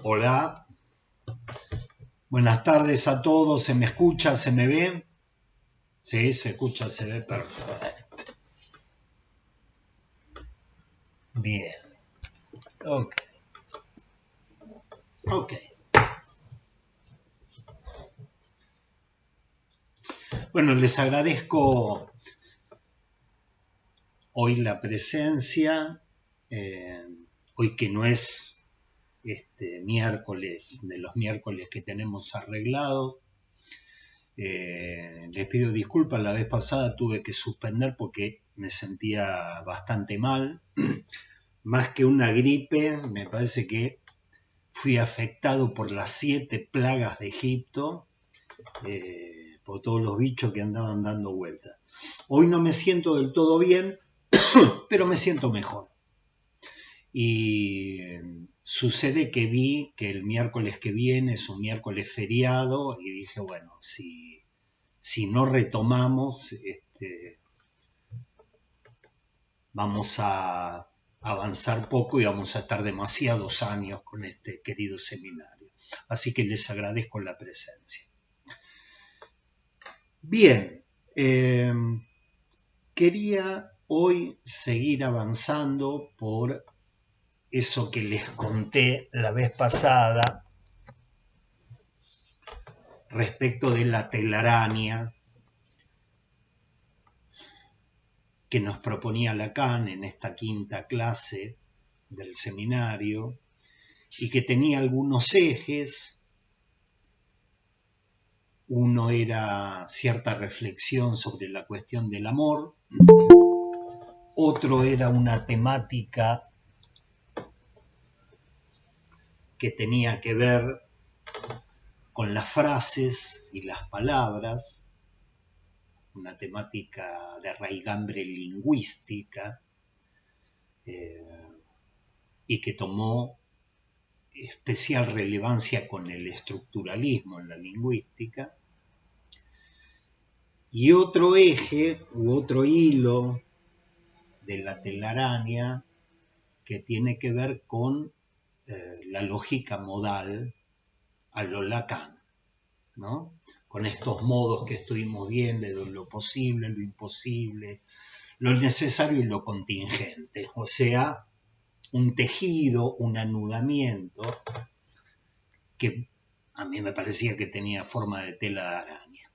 Hola, buenas tardes a todos. ¿Se me escucha? ¿Se me ve? Sí, se escucha, se ve perfecto. Bien, ok, ok. Bueno, les agradezco hoy la presencia, hoy que no es miércoles, de los miércoles que tenemos arreglados. Les pido disculpas, la vez pasada tuve que suspender porque me sentía bastante mal. Más que una gripe, me parece que fui afectado por las 7 plagas de Egipto, por todos los bichos que andaban dando vueltas. Hoy no me siento del todo bien, pero me siento mejor. Y sucede que vi que el miércoles que viene es un miércoles feriado y dije, bueno, si no retomamos, vamos a avanzar poco y vamos a estar demasiados años con este querido seminario. Así que les agradezco la presencia. Bien, quería hoy seguir avanzando por eso que les conté la vez pasada respecto de la telaraña que nos proponía Lacan en esta quinta clase del seminario y que tenía algunos ejes. Uno era cierta reflexión sobre la cuestión del amor, otro era una temática que tenía que ver con las frases y las palabras, una temática de raigambre lingüística, y que tomó especial relevancia con el estructuralismo en la lingüística. Y otro eje u otro hilo de la telaraña que tiene que ver con la lógica modal a lo Lacan, ¿no? Con estos modos que estuvimos viendo de lo posible, lo imposible, lo necesario y lo contingente, o sea, un tejido, un anudamiento que a mí me parecía que tenía forma de tela de araña.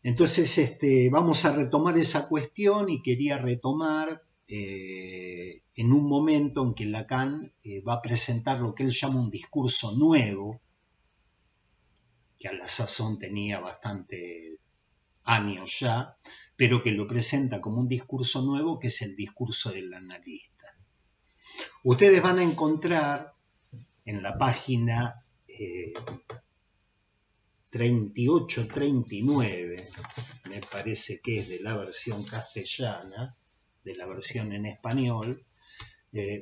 Entonces, vamos a retomar esa cuestión y quería retomar en un momento en que Lacan va a presentar lo que él llama un discurso nuevo, que a la sazón tenía bastantes años ya, pero que lo presenta como un discurso nuevo, que es el discurso del analista. Ustedes van a encontrar en la página 38-39, me parece que es de la versión castellana, de la versión en español,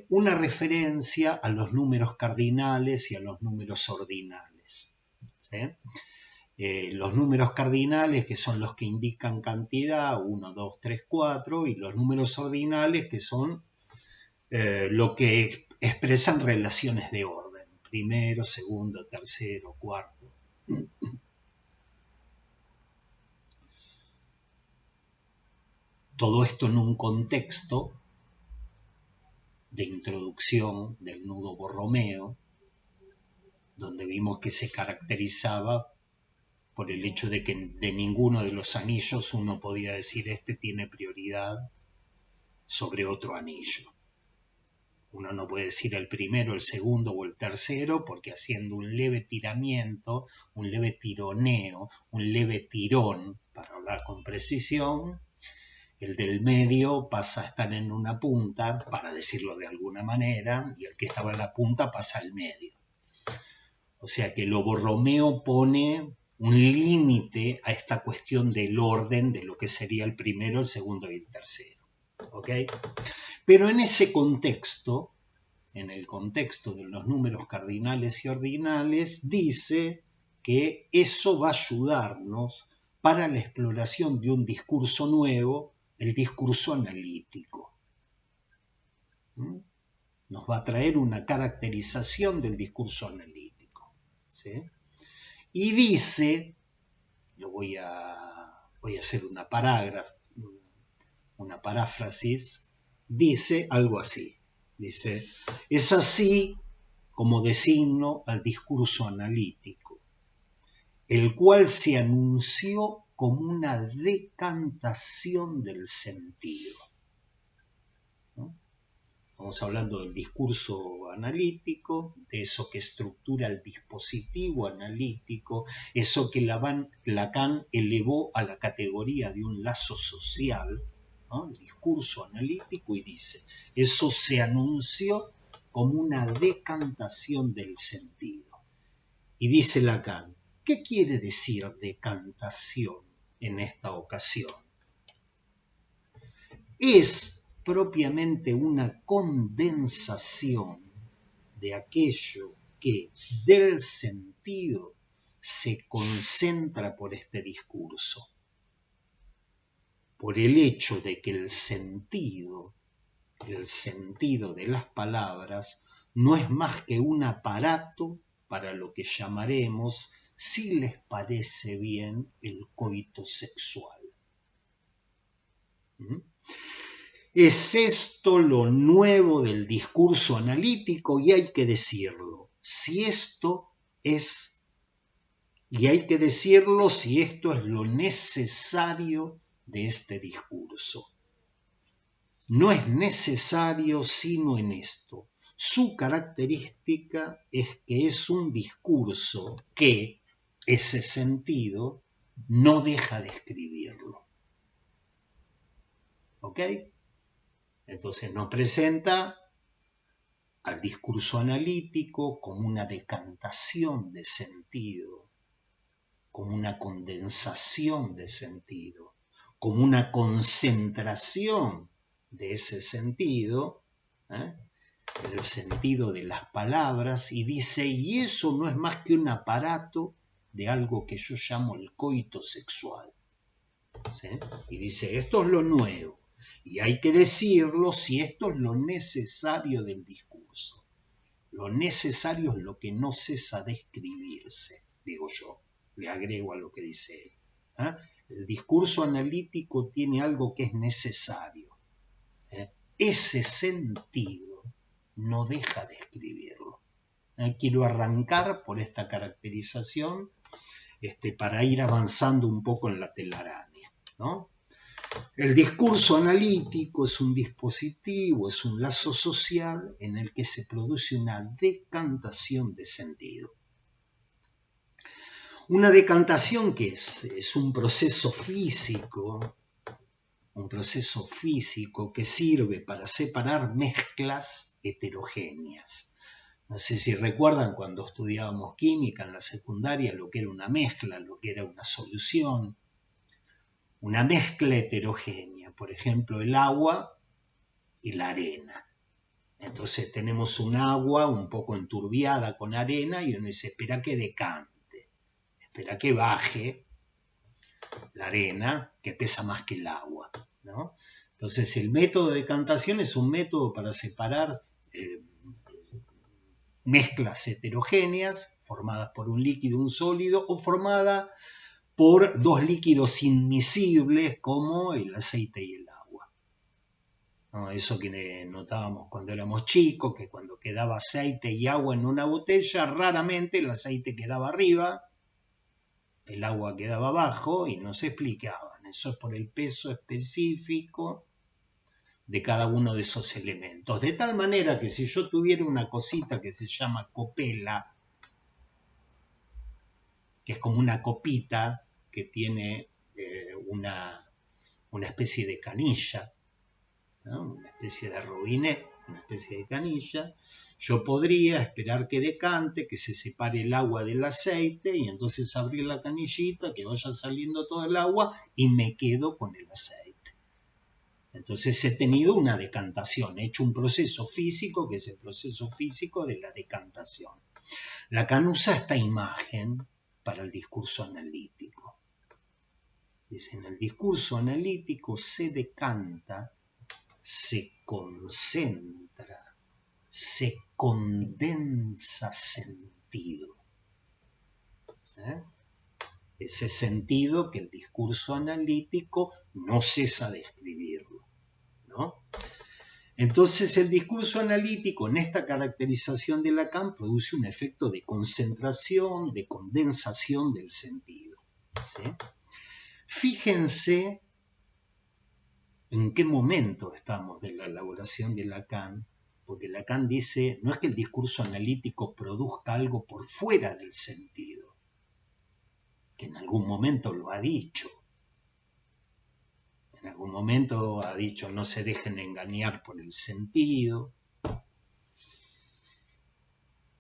una referencia a los números cardinales y a los números ordinales. ¿Sí? Los números cardinales, que son los que indican cantidad, 1, 2, 3, 4, y los números ordinales, que son lo que expresan relaciones de orden, primero, segundo, tercero, cuarto. Todo esto en un contexto de introducción del nudo Borromeo, donde vimos que se caracterizaba por el hecho de que de ninguno de los anillos uno podía decir este tiene prioridad sobre otro anillo. Uno no puede decir el primero, el segundo o el tercero, porque haciendo un leve tiramiento, un leve tironeo, un leve tirón, para hablar con precisión, el del medio pasa a estar en una punta, para decirlo de alguna manera, y el que estaba en la punta pasa al medio. O sea que lo Borromeo pone un límite a esta cuestión del orden de lo que sería el primero, el segundo y el tercero. ¿Ok? Pero en ese contexto, en el contexto de los números cardinales y ordinales, dice que eso va a ayudarnos para la exploración de un discurso nuevo, el discurso analítico. nos va a traer una caracterización del discurso analítico, ¿sí? Y dice, voy a hacer una paráfrasis, dice algo así, dice, es así como designo al discurso analítico, el cual se anunció como una decantación del sentido. ¿No? Estamos hablando del discurso analítico, de eso que estructura el dispositivo analítico, eso que Lacan elevó a la categoría de un lazo social, ¿no? El discurso analítico, y dice, eso se anunció como una decantación del sentido. Y dice Lacan, ¿qué quiere decir decantación en esta ocasión? Es propiamente una condensación de aquello que del sentido se concentra por este discurso, por el hecho de que el sentido de las palabras no es más que un aparato para lo que llamaremos, si les parece bien, el coito sexual. Es esto lo nuevo del discurso analítico y hay que decirlo. Si esto es lo necesario de este discurso. No es necesario sino en esto. Su característica es que es un discurso que ese sentido no deja de escribirlo. ¿Ok? Entonces nos presenta al discurso analítico como una decantación de sentido, como una condensación de sentido, como una concentración de ese sentido, el sentido de las palabras, y dice, y eso no es más que un aparato de algo que yo llamo el coito sexual. ¿Sí? Y dice, esto es lo nuevo, y hay que decirlo si esto es lo necesario del discurso. Lo necesario es lo que no cesa de escribirse, digo yo, le agrego a lo que dice él. El discurso analítico tiene algo que es necesario. Ese sentido no deja de escribirlo. Quiero arrancar por esta caracterización para ir avanzando un poco en la telaraña, ¿no? El discurso analítico es un dispositivo, es un lazo social en el que se produce una decantación de sentido. Una decantación que es un proceso físico que sirve para separar mezclas heterogéneas. No sé si recuerdan cuando estudiábamos química en la secundaria lo que era una mezcla, lo que era una solución. Una mezcla heterogénea, por ejemplo, el agua y la arena. Entonces tenemos un agua un poco enturbiada con arena y uno dice, espera que decante, espera que baje la arena, que pesa más que el agua, ¿no? Entonces el método de decantación es un método para separar mezclas heterogéneas formadas por un líquido y un sólido o formadas por dos líquidos inmiscibles como el aceite y el agua. ¿No? Eso que notábamos cuando éramos chicos, que cuando quedaba aceite y agua en una botella, raramente el aceite quedaba arriba, el agua quedaba abajo y no se explicaban. Eso es por el peso específico de cada uno de esos elementos. De tal manera que si yo tuviera una cosita que se llama copela, que es como una copita que tiene una especie de canilla, ¿no? Una especie de robinet, una especie de canilla, yo podría esperar que decante, que se separe el agua del aceite y entonces abrir la canillita, que vaya saliendo todo el agua y me quedo con el aceite. Entonces he tenido una decantación, he hecho un proceso físico que es el proceso físico de la decantación. Lacan usa esta imagen para el discurso analítico. Dice, en el discurso analítico se decanta, se concentra, se condensa sentido. Ese sentido que el discurso analítico no cesa de escribirlo, ¿no? Entonces el discurso analítico en esta caracterización de Lacan produce un efecto de concentración, de condensación del sentido, ¿sí? Fíjense en qué momento estamos de la elaboración de Lacan, porque Lacan dice, no es que el discurso analítico produzca algo por fuera del sentido, que en algún momento lo ha dicho. En algún momento ha dicho, no se dejen engañar por el sentido.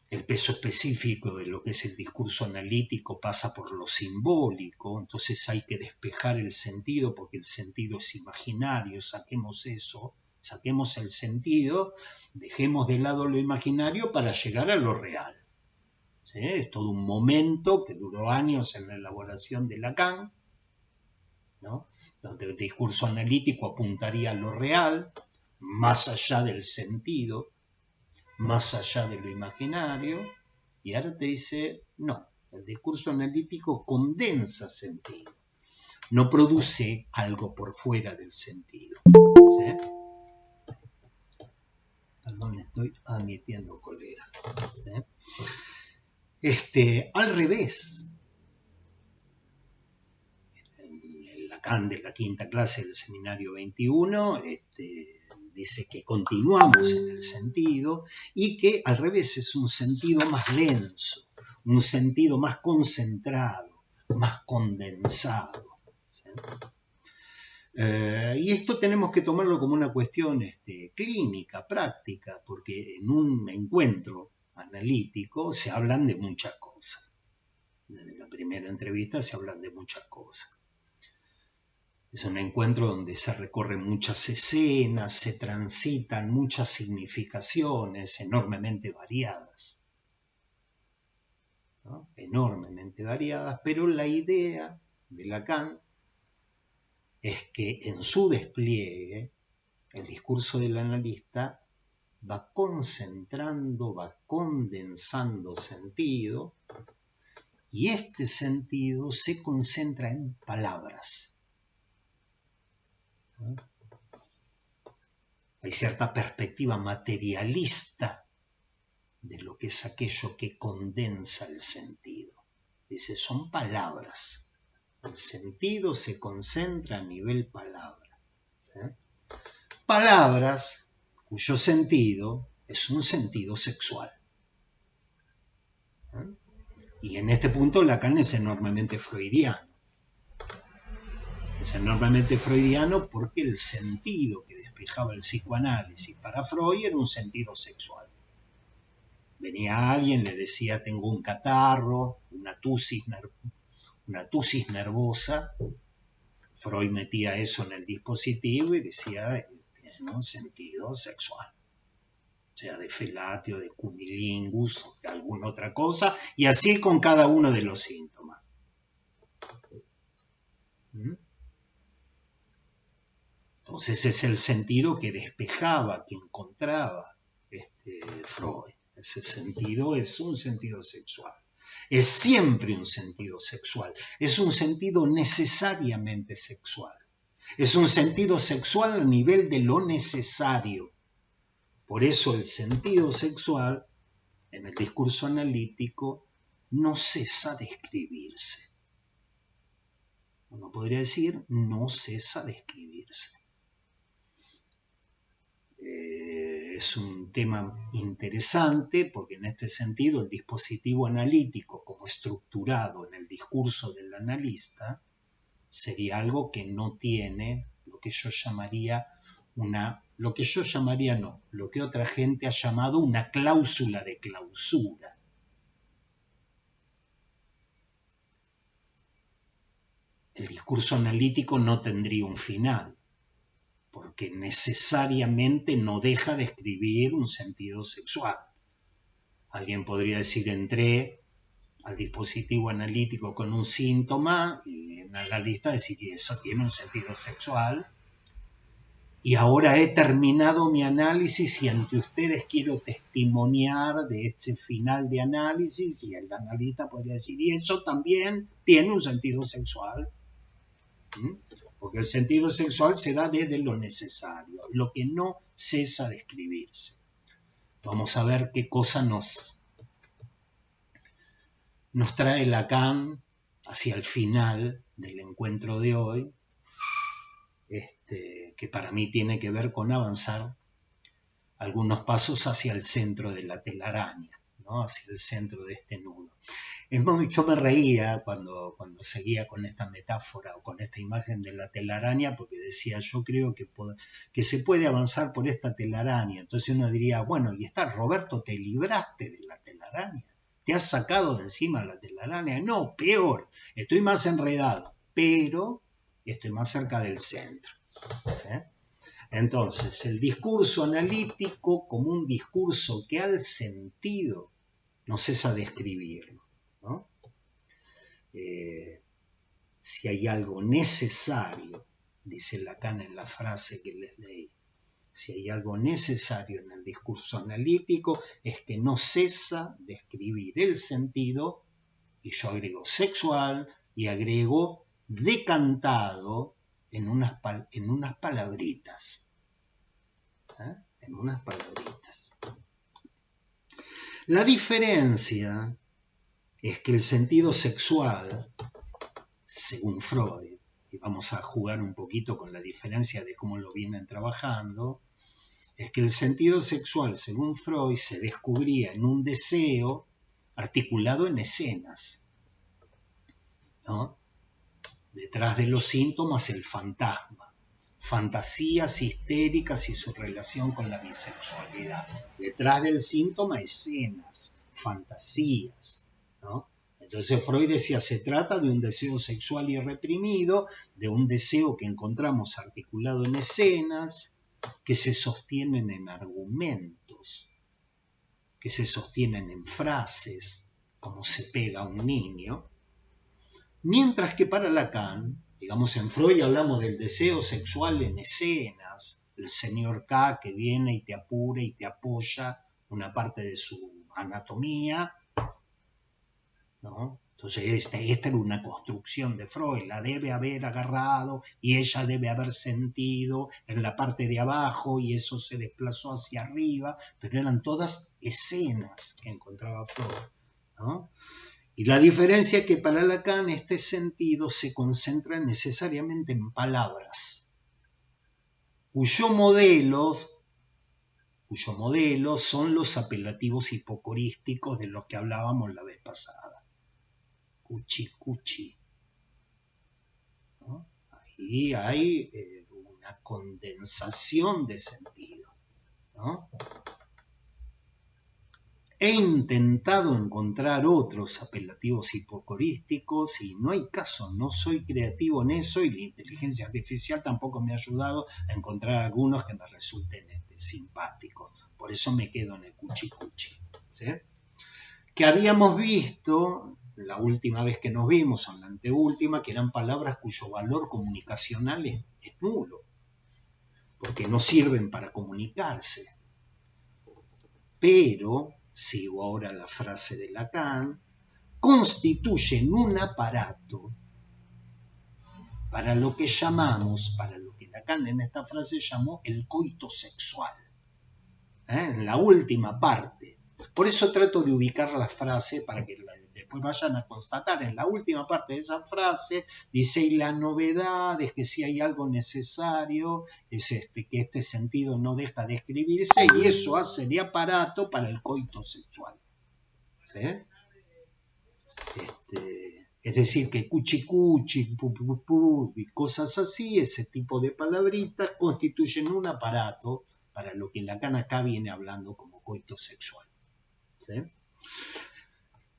El peso específico de lo que es el discurso analítico pasa por lo simbólico, entonces hay que despejar el sentido porque el sentido es imaginario, saquemos eso, saquemos el sentido, dejemos de lado lo imaginario para llegar a lo real. ¿Sí? Es todo un momento que duró años en la elaboración de Lacan, ¿no? Donde el discurso analítico apuntaría a lo real, más allá del sentido, más allá de lo imaginario, y ahora te dice, no, el discurso analítico condensa sentido, no produce algo por fuera del sentido. ¿Sí? Perdón, estoy admitiendo colegas. ¿Sí? Al revés, el Lacan de la quinta clase del seminario 21, dice que continuamos en el sentido y que al revés es un sentido más denso, un sentido más concentrado, más condensado. ¿Sí? Y esto tenemos que tomarlo como una cuestión clínica, práctica, porque en un encuentro analítico se hablan de muchas cosas. Desde la primera entrevista se hablan de muchas cosas. Es un encuentro donde se recorren muchas escenas, se transitan muchas significaciones enormemente variadas, ¿no? Enormemente variadas, pero la idea de Lacan es que en su despliegue el discurso del analista va concentrando, va condensando sentido, y este sentido se concentra en palabras. Hay cierta perspectiva materialista de lo que es aquello que condensa el sentido. Dice, son palabras. El sentido se concentra a nivel palabra. ¿Sí? Palabras cuyo sentido es un sentido sexual. Y en este punto Lacan es enormemente freudiano. Es enormemente freudiano porque el sentido que despejaba el psicoanálisis para Freud era un sentido sexual. Venía alguien, le decía, tengo un catarro, una tusis nervosa. Freud metía eso en el dispositivo y decía, tiene un sentido sexual. Sea de felatio, de cunilingus, o de alguna otra cosa, y así con cada uno de los síntomas. Entonces es el sentido que despejaba, que encontraba Freud. Ese sentido es un sentido sexual. Es siempre un sentido sexual. Es un sentido necesariamente sexual. Es un sentido sexual a nivel de lo necesario. Por eso el sentido sexual en el discurso analítico no cesa de escribirse. Uno podría decir, no cesa de escribirse. Es un tema interesante porque en este sentido el dispositivo analítico como estructurado en el discurso del analista sería algo que no tiene lo que lo que otra gente ha llamado una cláusula de clausura. El discurso analítico no tendría un final, porque necesariamente no deja de escribir un sentido sexual. Alguien podría decir, entré al dispositivo analítico con un síntoma, y en la lista decir que eso tiene un sentido sexual, Y ahora he terminado mi análisis y ante ustedes quiero testimoniar de este final de análisis, y el analista podría decir, y eso también tiene un sentido sexual. Porque el sentido sexual se da desde lo necesario, lo que no cesa de escribirse. Vamos a ver qué cosa nos trae Lacan hacia el final del encuentro de hoy, que para mí tiene que ver con avanzar algunos pasos hacia el centro de la telaraña, ¿no? Hacia el centro de este nudo. Yo me reía cuando seguía con esta metáfora o con esta imagen de la telaraña, porque decía, yo creo que se puede avanzar por esta telaraña. Entonces uno diría, bueno, y está, Roberto, ¿te libraste de la telaraña? ¿Te has sacado de encima la telaraña? No, peor, estoy más enredado, pero estoy más cerca del centro. ¿Sí? Entonces, el discurso analítico como un discurso que al sentido no cesa de escribirlo, ¿no? Si hay algo necesario, dice Lacan en la frase que les leí, si hay algo necesario en el discurso analítico es que no cesa de escribir el sentido, y yo agrego sexual y agrego decantado en unas palabritas. En unas palabritas. La diferencia es que el sentido sexual, según Freud, y vamos a jugar un poquito con la diferencia de cómo lo vienen trabajando, es que el sentido sexual, según Freud, se descubría en un deseo articulado en escenas, ¿no? Detrás de los síntomas, el fantasma. Fantasías histéricas y su relación con la bisexualidad. Detrás del síntoma, escenas, fantasías, ¿no? Entonces Freud decía, se trata de un deseo sexual irreprimido, de un deseo que encontramos articulado en escenas, que se sostienen en argumentos, que se sostienen en frases, como se pega a un niño. Mientras que para Lacan, digamos, en Freud hablamos del deseo sexual en escenas, el señor K que viene y te apura y te apoya una parte de su anatomía, ¿no? Entonces esta era una construcción de Freud, la debe haber agarrado y ella debe haber sentido en la parte de abajo y eso se desplazó hacia arriba, pero eran todas escenas que encontraba Freud, ¿no? Y la diferencia es que para Lacan este sentido se concentra necesariamente en palabras, cuyo modelo son los apelativos hipocorísticos de los que hablábamos la vez pasada. Cuchi, cuchi. ¿No? Ahí hay una condensación de sentido, ¿no? He intentado encontrar otros apelativos hipocorísticos y no hay caso, no soy creativo en eso y la inteligencia artificial tampoco me ha ayudado a encontrar algunos que me resulten simpáticos. Por eso me quedo en el cuchi cuchi, ¿sí? Que habíamos visto la última vez que nos vimos, o la anteúltima, que eran palabras cuyo valor comunicacional es nulo, porque no sirven para comunicarse. Pero, sigo ahora la frase de Lacan, constituyen un aparato para lo que llamamos, para lo que Lacan en esta frase llamó el coito sexual, en la última parte. Por eso trato de ubicar la frase para que después vayan a constatar. En la última parte de esa frase dice, y la novedad es que si hay algo necesario, es que este sentido no deja de escribirse y eso hace de aparato para el coito sexual. ¿Sí? Es decir, que cuchi cuchi, pu, pu, pu, y cosas así, ese tipo de palabritas constituyen un aparato para lo que Lacan acá viene hablando como coito sexual. ¿Sí?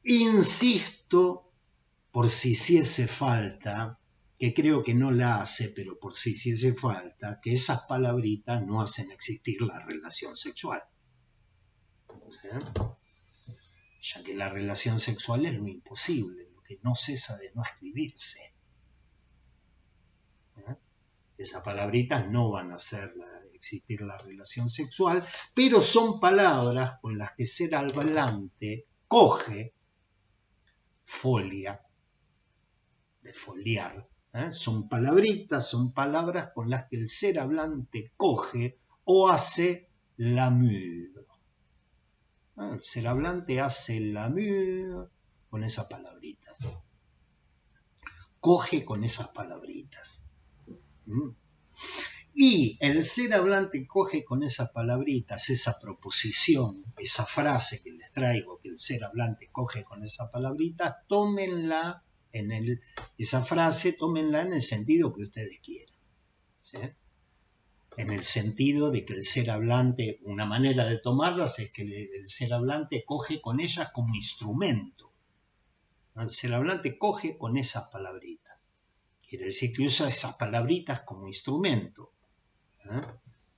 Insisto, por si hiciese falta, que creo que no la hace, pero por si hiciese falta, que esas palabritas no hacen existir la relación sexual. ¿Sí? Ya que la relación sexual es lo imposible, lo que no cesa de no escribirse. Esas palabritas no van a existir la relación sexual, pero son palabras con las que ser hablante coge, folia, de foliar, son palabritas, son palabras con las que el ser hablante coge o hace l'amour. El ser hablante hace l'amour con esas palabritas. Coge con esas palabritas. Y el ser hablante coge con esas palabritas, esa proposición, esa frase que les traigo, que el ser hablante coge con esas palabritas, tómenla esa frase, tómenla en el sentido que ustedes quieran. ¿Sí? En el sentido de que el ser hablante, una manera de tomarlas es que el ser hablante coge con ellas como instrumento. El ser hablante coge con esas palabritas. Quiere decir que usa esas palabritas como instrumento.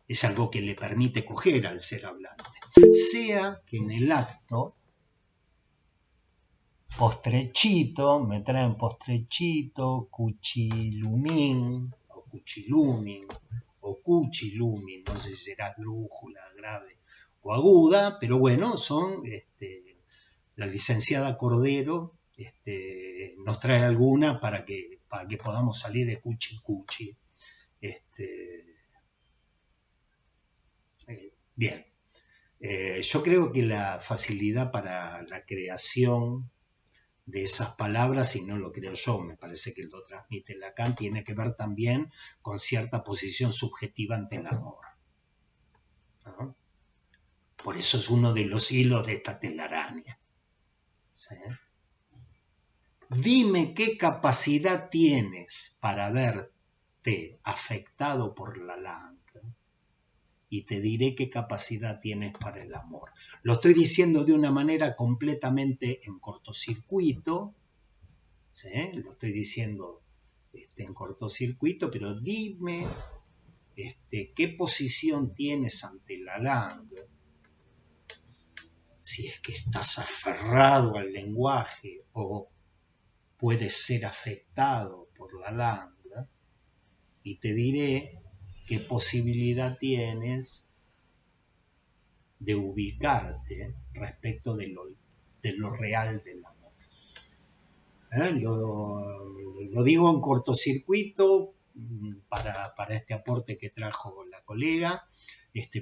Es algo que le permite coger al ser hablante. Sea que en el acto postrechito, me traen postrechito, cuchilumín, o cuchilumin, o cuchilumin, no sé si será esdrújula, grave o aguda, pero bueno, son, la licenciada Cordero nos trae alguna para que podamos salir de cuchi. Bien, yo creo que la facilidad para la creación de esas palabras, y no lo creo yo, me parece que lo transmite Lacan, tiene que ver también con cierta posición subjetiva ante el amor. ¿No? Por eso es uno de los hilos de esta telaraña. ¿Sí? Dime qué capacidad tienes para verte afectado por la langue y te diré qué capacidad tienes para el amor. Lo estoy diciendo de una manera completamente en cortocircuito, ¿sí? Lo estoy diciendo en cortocircuito, pero dime qué posición tienes ante la langue, si es que estás aferrado al lenguaje o puedes ser afectado por la langue, y te diré qué posibilidad tienes de ubicarte respecto de lo real del amor. Lo digo en cortocircuito para este aporte que trajo la colega,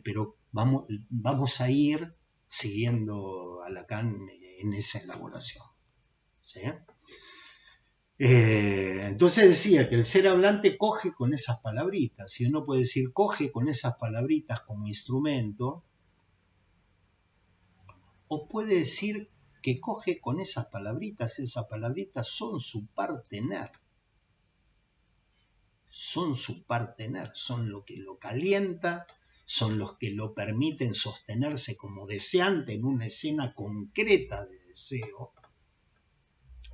pero vamos a ir siguiendo a Lacan en esa elaboración. ¿Sí? Entonces decía que el ser hablante coge con esas palabritas, y uno puede decir coge con esas palabritas como instrumento, o puede decir que coge con esas palabritas son su partener, son lo que lo calienta, son los que lo permiten sostenerse como deseante en una escena concreta de deseo,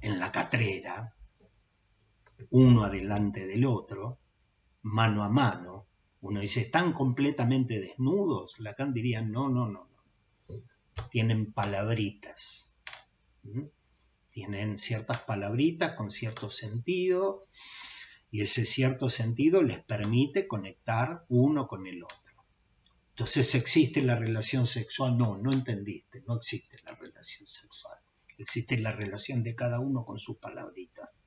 en la catrera, uno adelante del otro, mano a mano. Uno dice, ¿están completamente desnudos? Lacan diría, no. Tienen palabritas. Tienen ciertas palabritas con cierto sentido, y ese cierto sentido les permite conectar uno con el otro. Entonces, ¿existe la relación sexual? No entendiste, no existe la relación sexual. Existe la relación de cada uno con sus palabritas.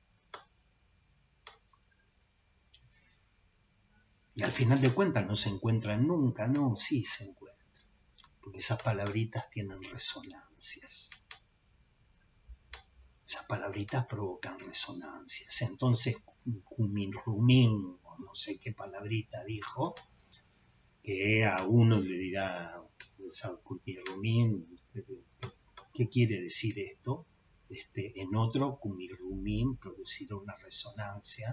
Y al final de cuentas no se encuentran nunca, no, sí se encuentran. Porque esas palabritas tienen resonancias. Esas palabritas provocan resonancias. Entonces, Cuminrumín, o no sé qué palabrita dijo, que a uno le dirá, Cuminrumín, ¿qué quiere decir esto? En otro, Cuminrumín producirá una resonancia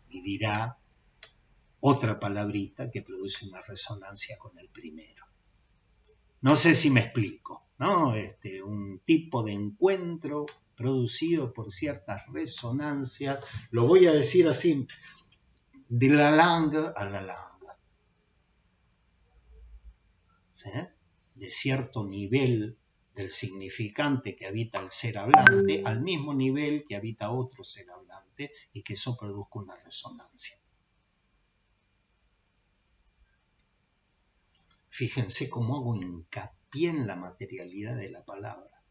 y dirá otra palabrita que produce una resonancia con el primero. No sé si me explico, ¿no? Un tipo de encuentro producido por ciertas resonancias, lo voy a decir así, de la langue a la langue. ¿Sí? De cierto nivel del significante que habita el ser hablante al mismo nivel que habita otro ser hablante, y que eso produzca una resonancia. Fíjense cómo hago hincapié en la materialidad de la palabra.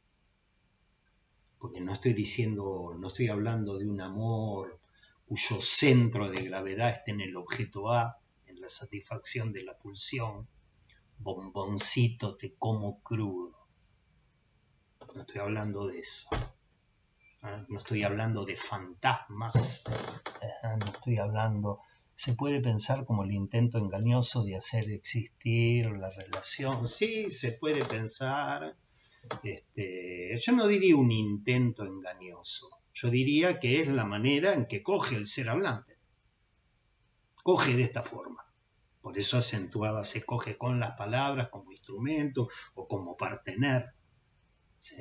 Porque no estoy hablando de un amor cuyo centro de gravedad esté en el objeto A, en la satisfacción de la pulsión. Bomboncito, te como crudo. No estoy hablando de eso. No estoy hablando de fantasmas. No estoy hablando... Se puede pensar como el intento engañoso de hacer existir la relación. Sí, se puede pensar. Yo no diría un intento engañoso. Yo diría que es la manera en que coge el ser hablante. Coge de esta forma. Por eso acentuada se coge con las palabras como instrumento o como partener. ¿Sí?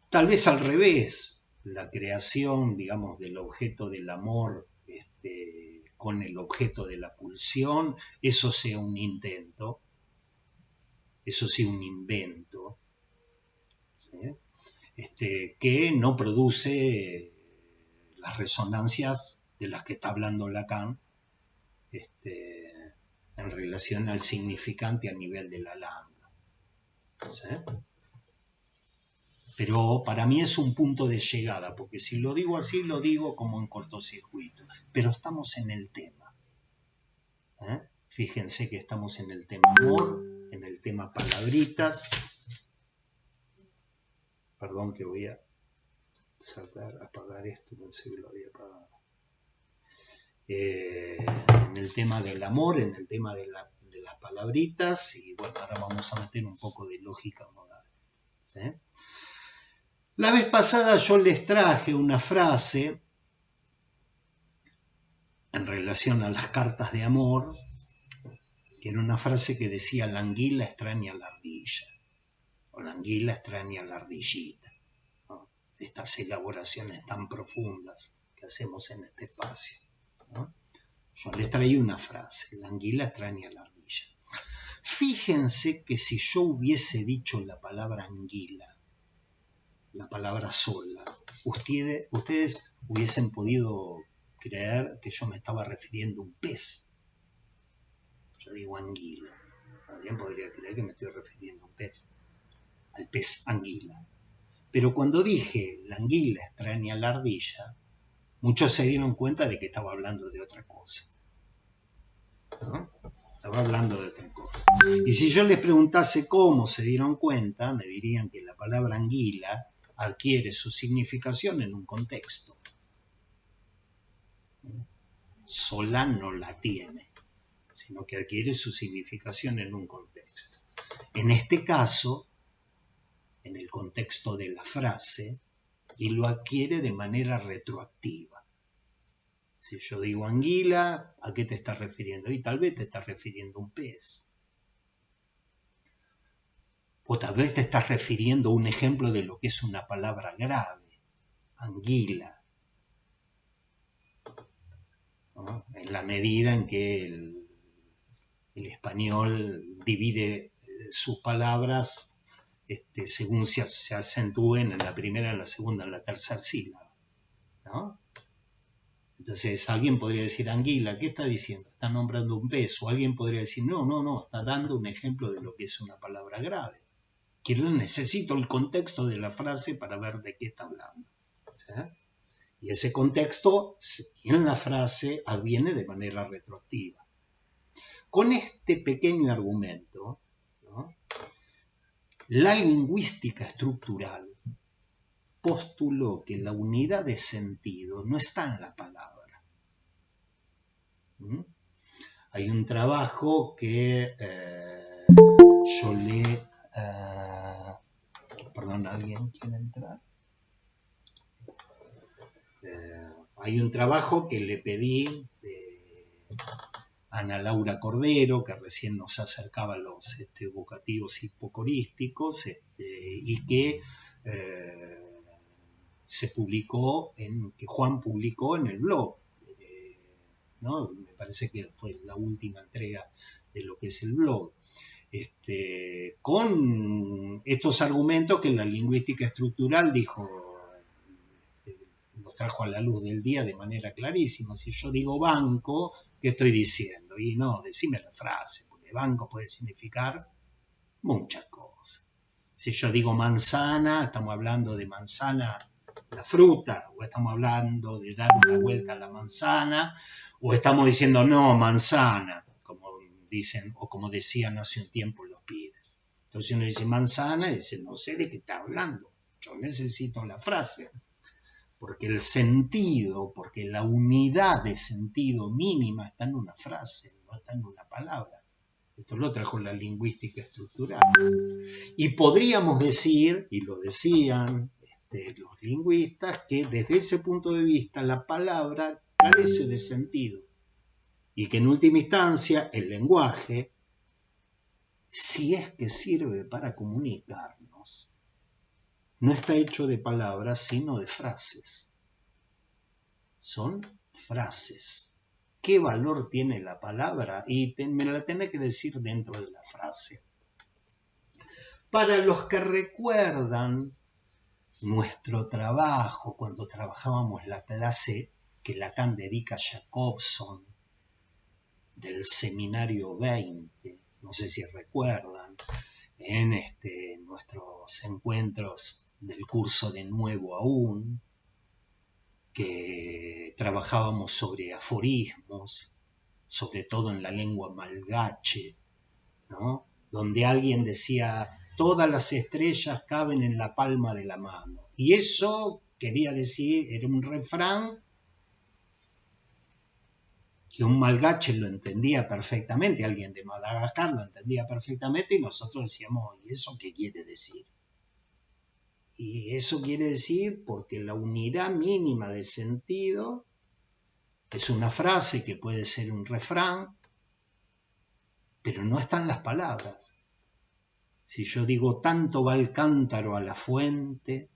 Tal vez al revés. La creación, digamos, del objeto del amor con el objeto de la pulsión, eso sea un intento, eso sea un invento, ¿sí? Que no produce las resonancias de las que está hablando Lacan en relación al significante a nivel de la lambda. ¿Sí? Pero para mí es un punto de llegada, porque si lo digo así, lo digo como en cortocircuito. Pero estamos en el tema. Fíjense que estamos en el tema amor, en el tema palabritas. Perdón que voy a apagar esto, pensé que lo había apagado. En el tema del amor, en el tema de las palabritas, y bueno, ahora vamos a meter un poco de lógica modal. ¿Sí? La vez pasada yo les traje una frase en relación a las cartas de amor, que era una frase que decía: la anguila extraña a la ardilla, o la anguila extraña a la ardillita, ¿no? Estas elaboraciones tan profundas que hacemos en este espacio, ¿no? Yo les traí una frase: la anguila extraña a la ardilla. Fíjense que si yo hubiese dicho la palabra anguila, la palabra sola, ustedes hubiesen podido creer que yo me estaba refiriendo a un pez. Yo digo anguila. También podría creer que me estoy refiriendo a un pez, al pez anguila. Pero cuando dije la anguila extraña a la ardilla, muchos se dieron cuenta de que estaba hablando de otra cosa, ¿no? Estaba hablando de otra cosa. Y si yo les preguntase cómo se dieron cuenta, me dirían que la palabra anguila adquiere su significación en un contexto. Sola no la tiene, sino que adquiere su significación en un contexto. En este caso, en el contexto de la frase, y lo adquiere de manera retroactiva. Si yo digo anguila, ¿a qué te estás refiriendo? Y tal vez te estás refiriendo a un pez. O tal vez te estás refiriendo a un ejemplo de lo que es una palabra grave, anguila, ¿no? En la medida en que el español divide sus palabras según se acentúen en la primera, en la segunda, en la tercera sílaba, ¿no? Entonces alguien podría decir anguila, ¿qué está diciendo? Está nombrando un pez. O alguien podría decir no, está dando un ejemplo de lo que es una palabra grave. Que necesito el contexto de la frase para ver de qué está hablando. ¿Sí? Y ese contexto en la frase adviene de manera retroactiva. Con este pequeño argumento, ¿no?, la lingüística estructural postuló que la unidad de sentido no está en la palabra. Hay un trabajo que yo le... perdón, ¿alguien quiere entrar? Hay un trabajo que le pedí a Ana Laura Cordero, que recién nos acercaba a los vocativos hipocorísticos, y que se publicó, que Juan publicó en el blog, ¿no? Me parece que fue la última entrega de lo que es el blog, con estos argumentos que la lingüística estructural dijo, los trajo a la luz del día de manera clarísima. Si yo digo banco, ¿qué estoy diciendo? Y no, decime la frase, porque banco puede significar muchas cosas. Si yo digo manzana, estamos hablando de manzana, la fruta, o estamos hablando de dar una vuelta a la manzana, o estamos diciendo no, manzana, como dicen, o como decían hace un tiempo los pibes. Entonces uno dice manzana y dice, no sé de qué está hablando, yo necesito la frase. Porque el sentido, porque la unidad de sentido mínima está en una frase, no está en una palabra. Esto lo trajo la lingüística estructural. Y podríamos decir, y lo decían los lingüistas, que desde ese punto de vista la palabra carece de sentido. Y que en última instancia el lenguaje, si es que sirve para comunicarnos, no está hecho de palabras, sino de frases. Son frases. ¿Qué valor tiene la palabra? Y me la tenés que decir dentro de la frase. Para los que recuerdan nuestro trabajo, cuando trabajábamos la clase que Lacan dedica a Jacobson, del seminario 20, no sé si recuerdan, en nuestros encuentros del curso de Nuevo Aún, que trabajábamos sobre aforismos, sobre todo en la lengua malgache, ¿no? Donde alguien decía, todas las estrellas caben en la palma de la mano. Y eso quería decir, era un refrán que un malgache lo entendía perfectamente, alguien de Madagascar lo entendía perfectamente, y nosotros decíamos, ¿y eso qué quiere decir? Y eso quiere decir porque la unidad mínima de sentido es una frase que puede ser un refrán, pero no están las palabras. Si yo digo tanto va el cántaro a la fuente,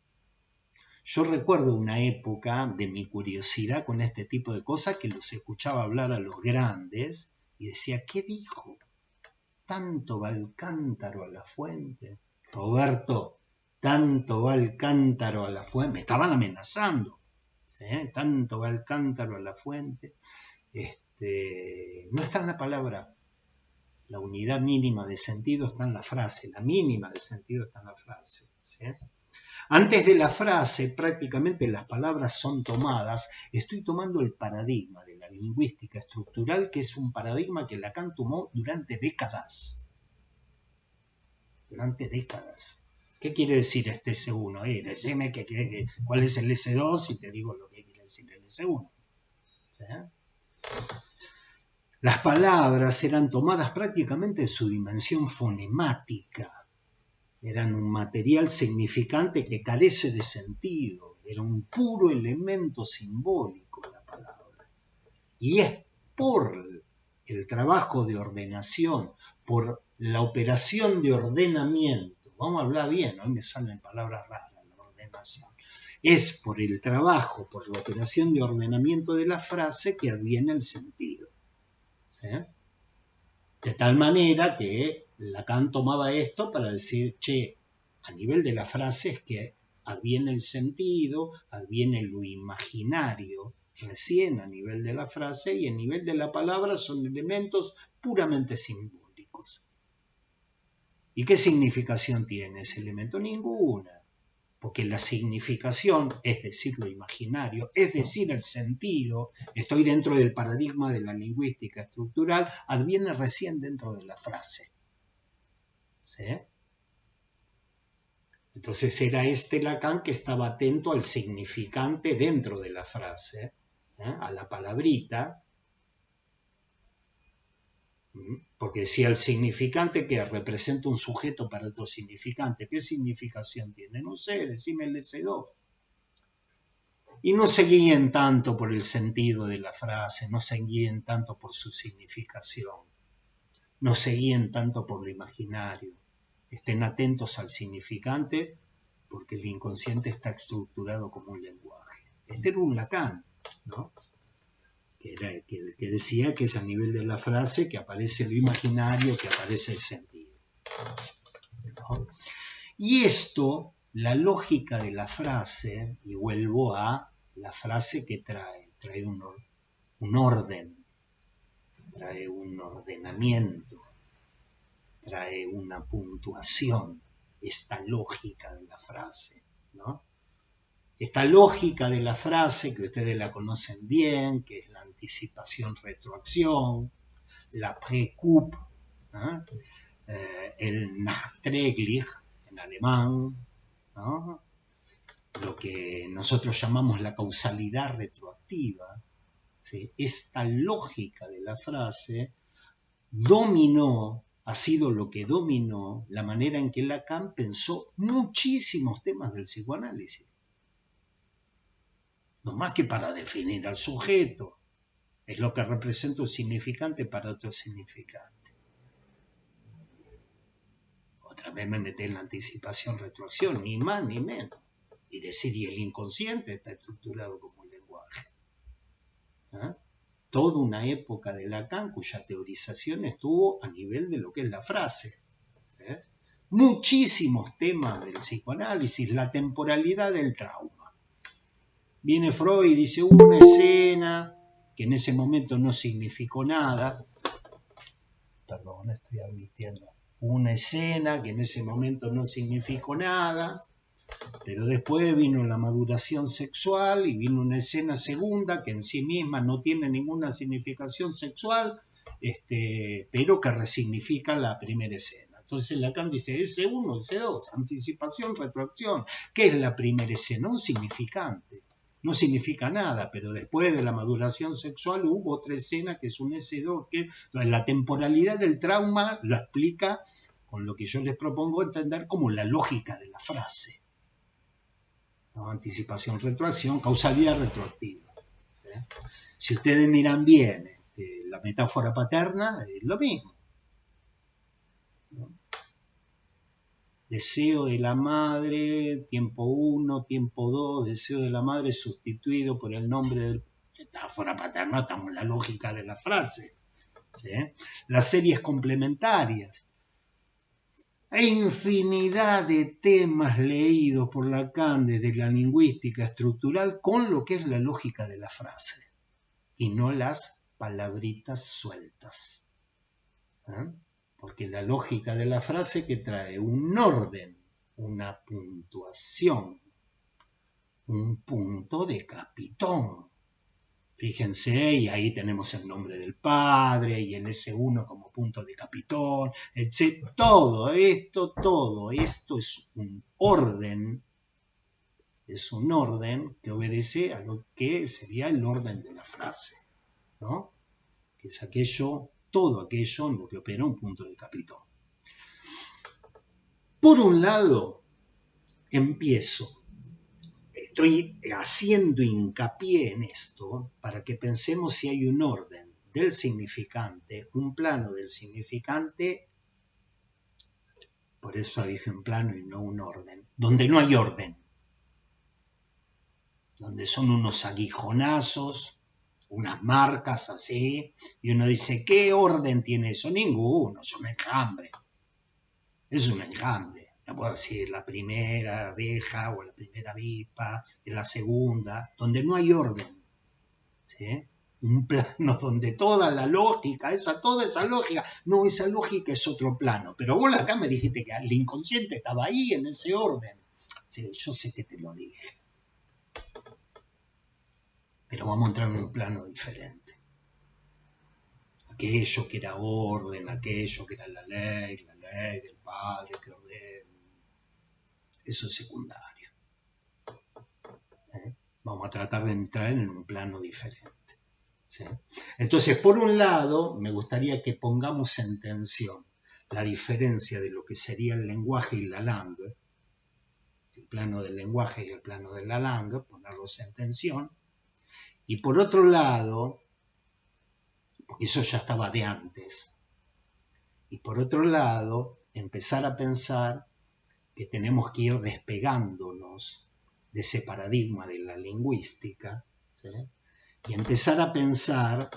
yo recuerdo una época de mi curiosidad con este tipo de cosas que los escuchaba hablar a los grandes y decía, ¿qué dijo? Tanto va el cántaro a la fuente. Roberto, tanto va el cántaro a la fuente. Me estaban amenazando. ¿Sí? Tanto va el cántaro a la fuente. No está en la palabra. La unidad mínima de sentido está en la frase. La mínima de sentido está en la frase. ¿Sí? Antes de la frase, prácticamente las palabras son tomadas. Estoy tomando el paradigma de la lingüística estructural, que es un paradigma que Lacan tomó durante décadas. Durante décadas. ¿Qué quiere decir este S1? Decime cuál es el S2 y te digo lo que quiere decir el S1. ¿Sí? Las palabras eran tomadas prácticamente en su dimensión fonemática. Eran un material significante que carece de sentido. Era un puro elemento simbólico la palabra. Y es por el trabajo de ordenación, por la operación de ordenamiento, vamos a hablar bien, hoy me salen palabras raras, la ordenación, es por el trabajo, por la operación de ordenamiento de la frase que adviene el sentido. ¿Sí? De tal manera que Lacan tomaba esto para decir, che, a nivel de la frase es que adviene el sentido, adviene lo imaginario, recién a nivel de la frase, y a nivel de la palabra son elementos puramente simbólicos. ¿Y qué significación tiene ese elemento? Ninguna, porque la significación, es decir, lo imaginario, es decir, el sentido, estoy dentro del paradigma de la lingüística estructural, adviene recién dentro de la frase. ¿Sí? Entonces era Lacan que estaba atento al significante dentro de la frase, a la palabrita, porque decía el significante que representa un sujeto para otro significante. ¿Qué significación tiene? No sé, decime el S2. Y no se guíen tanto por el sentido de la frase, no se guíen tanto por su significación, no se guíen tanto por lo imaginario. Estén atentos al significante porque el inconsciente está estructurado como un lenguaje. Este era un Lacan, ¿no? Que decía que es a nivel de la frase que aparece lo imaginario, que aparece el sentido, ¿no? Y esto, la lógica de la frase, y vuelvo a la frase que trae un orden, trae un ordenamiento, trae una puntuación, esta lógica de la frase, ¿no? Esta lógica de la frase, que ustedes la conocen bien, que es la anticipación-retroacción, la Präcoup, ¿no? El Nachträglich en alemán, ¿no? Lo que nosotros llamamos la causalidad retroactiva, ¿sí? Esta lógica de la frase ha sido lo que dominó la manera en que Lacan pensó muchísimos temas del psicoanálisis. No más que para definir al sujeto, es lo que representa un significante para otro significante. Otra vez me metí en la anticipación-retroacción, ni más ni menos. Y decir, y el inconsciente está estructurado como un lenguaje. ¿Eh? Toda una época de Lacan cuya teorización estuvo a nivel de lo que es la frase. ¿Sí? Muchísimos temas del psicoanálisis, la temporalidad del trauma. Viene Freud y dice, una escena que en ese momento no significó nada. Perdón, estoy admitiendo. Una escena que en ese momento no significó nada, pero después vino la maduración sexual y vino una escena segunda que en sí misma no tiene ninguna significación sexual, pero que resignifica la primera escena. Entonces Lacan dice S1, S2, anticipación, retroacción. ¿Qué es la primera escena? Un significante. No significa nada, pero después de la maduración sexual hubo otra escena que es un S2. La temporalidad del trauma lo explica con lo que yo les propongo entender como la lógica de la frase. ¿No? Anticipación, retroacción, causalidad retroactiva. ¿Sí? Si ustedes miran bien la metáfora paterna, es lo mismo. ¿No? Deseo de la madre, tiempo 1, tiempo 2, deseo de la madre sustituido por el nombre del... Metáfora paterna, estamos en la lógica de la frase. ¿Sí? Las series complementarias. Hay infinidad de temas leídos por Lacan desde la lingüística estructural con lo que es la lógica de la frase y no las palabritas sueltas. ¿Eh? Porque la lógica de la frase que trae un orden, una puntuación, un punto de capitón. Fíjense, y ahí tenemos el nombre del padre y el S1 como punto de capitón, etc. Todo esto es un orden que obedece a lo que sería el orden de la frase, ¿no? Que es todo aquello en lo que opera un punto de capitón. Por un lado, estoy haciendo hincapié en esto para que pensemos si hay un orden del significante, un plano del significante, por eso dije un plano y no un orden, donde no hay orden, donde son unos aguijonazos, unas marcas así, y uno dice, ¿qué orden tiene eso? Ninguno, es un enjambre. Es un enjambre. No puedo decir la primera abeja o la primera avispa, la segunda, donde no hay orden. ¿Sí? Un plano donde toda la lógica, toda esa lógica, no, esa lógica es otro plano. Pero vos acá me dijiste que el inconsciente estaba ahí en ese orden. Sí, yo sé que te lo dije. Pero vamos a entrar en un plano diferente. Aquello que era orden, aquello que era la ley del padre que ordena. Eso es secundario. Vamos a tratar de entrar en un plano diferente. ¿Sí? Entonces, por un lado, me gustaría que pongamos en tensión la diferencia de lo que sería el lenguaje y la langue, el plano del lenguaje y el plano de la langue, ponerlos en tensión. Y por otro lado, porque eso ya estaba de antes, y por otro lado, empezar a pensar que tenemos que ir despegándonos de ese paradigma de la lingüística, ¿sí? Y empezar a pensar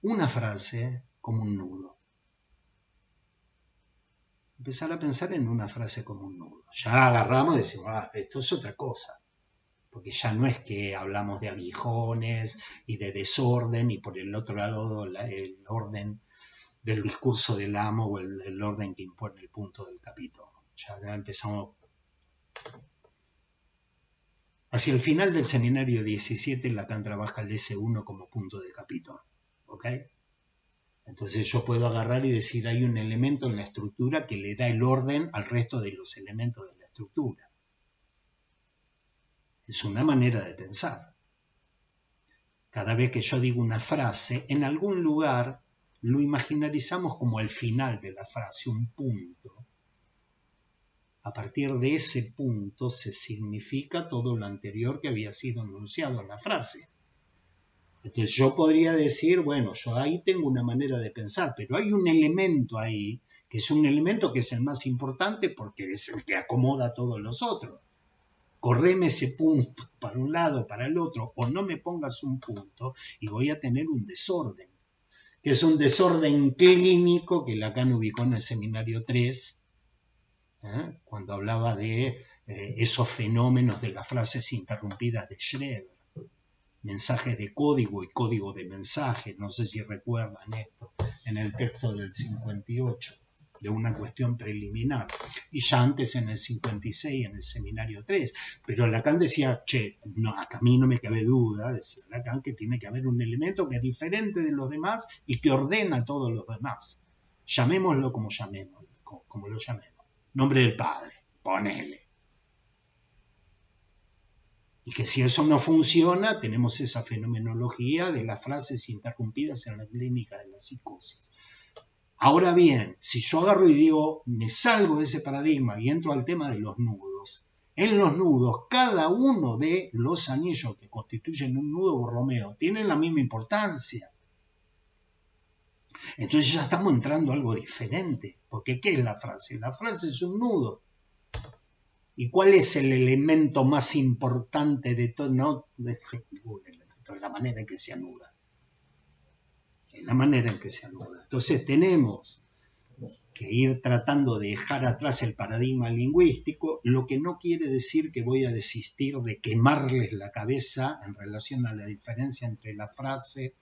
una frase como un nudo. Empezar a pensar en una frase como un nudo. Ya agarramos y decimos, esto es otra cosa. porque ya no es que hablamos de aguijones y de desorden, y por el otro lado el orden del discurso del amo o el orden que impone el punto del capítulo. Ya empezamos. Hacia el final del seminario 17, Lacan trabaja el S1 como punto del capítulo. ¿Ok? Entonces yo puedo agarrar y decir, hay un elemento en la estructura que le da el orden al resto de los elementos de la estructura. Es una manera de pensar. Cada vez que yo digo una frase, en algún lugar lo imaginarizamos como el final de la frase, un punto. A partir de ese punto se significa todo lo anterior que había sido enunciado en la frase. Entonces yo podría decir, bueno, yo ahí tengo una manera de pensar, pero hay un elemento ahí, que es un elemento que es el más importante porque es el que acomoda a todos los otros. Correme ese punto para un lado, para el otro, o no me pongas un punto y voy a tener un desorden, que es un desorden clínico que Lacan ubicó en el seminario 3, cuando hablaba de esos fenómenos de las frases interrumpidas de Schreber, mensajes de código y código de mensaje, no sé si recuerdan esto, en el texto del 58, de una cuestión preliminar, y ya antes en el 56, en el seminario 3, pero Lacan decía, no, a mí no me cabe duda, decía Lacan, que tiene que haber un elemento que es diferente de los demás y que ordena a todos los demás, llamémoslo como lo llamemos, nombre del Padre, ponele. Y que si eso no funciona, tenemos esa fenomenología de las frases interrumpidas en la clínica de la psicosis. Ahora bien, si yo agarro y digo, me salgo de ese paradigma y entro al tema de los nudos, en los nudos, cada uno de los anillos que constituyen un nudo Borromeo tienen la misma importancia. Entonces ya estamos entrando a algo diferente, porque ¿qué es la frase? La frase es un nudo. ¿Y cuál es el elemento más importante de todo? No es la manera en que se anuda. Es la manera en que se anuda. Entonces tenemos que ir tratando de dejar atrás el paradigma lingüístico, lo que no quiere decir que voy a desistir de quemarles la cabeza en relación a la diferencia entre la frase,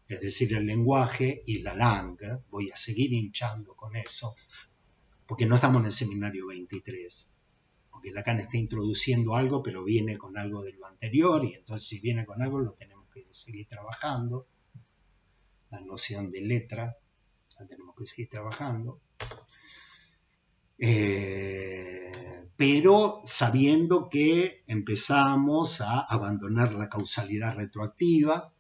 es decir, el lenguaje, y la langue. Voy a seguir hinchando con eso, porque no estamos en el seminario 23. Porque Lacan está introduciendo algo, pero viene con algo de lo anterior, y entonces si viene con algo lo tenemos que seguir trabajando. La noción de letra la tenemos que seguir trabajando. Pero sabiendo que empezamos a abandonar la causalidad retroactiva.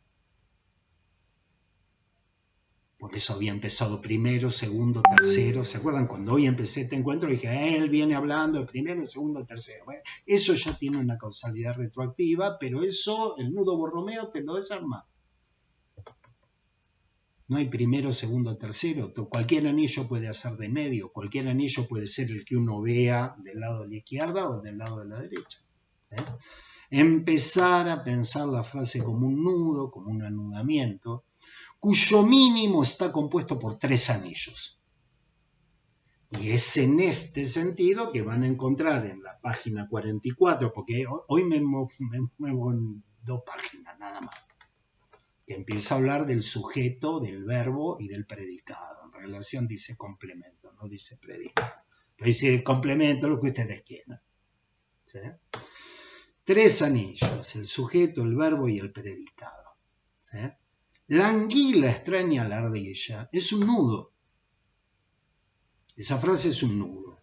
Por eso había empezado primero, segundo, tercero. ¿Se acuerdan? Cuando hoy empecé este encuentro dije, él viene hablando de primero, segundo, tercero. Bueno, eso ya tiene una causalidad retroactiva, pero eso, el nudo Borromeo te lo desarma. No hay primero, segundo, tercero. Cualquier anillo puede hacer de medio. Cualquier anillo puede ser el que uno vea del lado de la izquierda o del lado de la derecha. ¿Sí? Empezar a pensar la frase como un nudo, como un anudamiento, cuyo mínimo está compuesto por 3 anillos. Y es en este sentido que van a encontrar en la página 44, porque hoy me muevo en 2 páginas nada más, que empieza a hablar del sujeto, del verbo y del predicado. En relación dice complemento, no dice predicado. Pero dice complemento, lo que ustedes quieran. ¿Sí? 3 anillos, el sujeto, el verbo y el predicado. ¿Sí? La anguila extraña a la ardilla es un nudo. Esa frase es un nudo.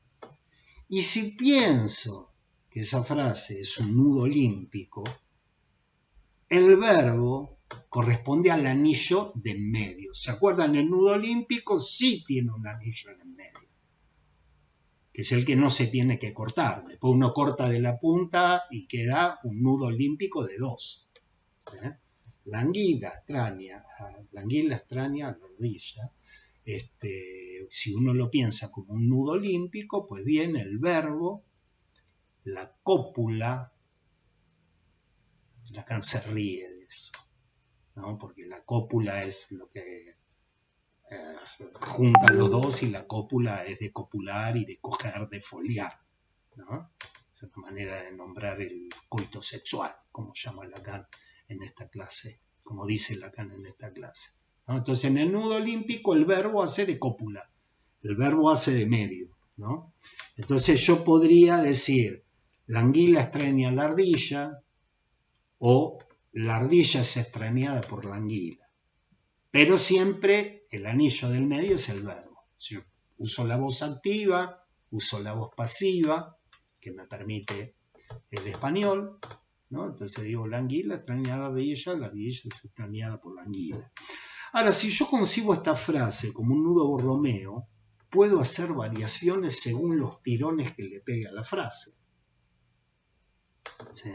Y si pienso que esa frase es un nudo olímpico, el verbo corresponde al anillo de en medio. ¿Se acuerdan? El nudo olímpico sí tiene un anillo en el medio, que es el que no se tiene que cortar. Después uno corta de la punta y queda un nudo olímpico de 2. ¿Sí? La anguila extraña a la ardilla. Si uno lo piensa como un nudo olímpico, pues viene el verbo, la cópula. Lacan se ríe de eso, ¿no? Porque la cópula es lo que junta los dos, y la cópula es de copular y de coger, de foliar, ¿no? Es una manera de nombrar el coito sexual, como llama Lacan en esta clase, como dice Lacan en esta clase, ¿no? Entonces, en el nudo olímpico el verbo hace de cópula, el verbo hace de medio, ¿no? Entonces yo podría decir, la anguila extraña a la ardilla, o la ardilla es extrañada por la anguila. Pero siempre el anillo del medio es el verbo. Si yo uso la voz activa, uso la voz pasiva, que me permite el español, ¿no? Entonces digo, la anguila extraña a la ardilla es extrañada por la anguila. Ahora, si yo concibo esta frase como un nudo borromeo, puedo hacer variaciones según los tirones que le pegue a la frase. ¿Sí?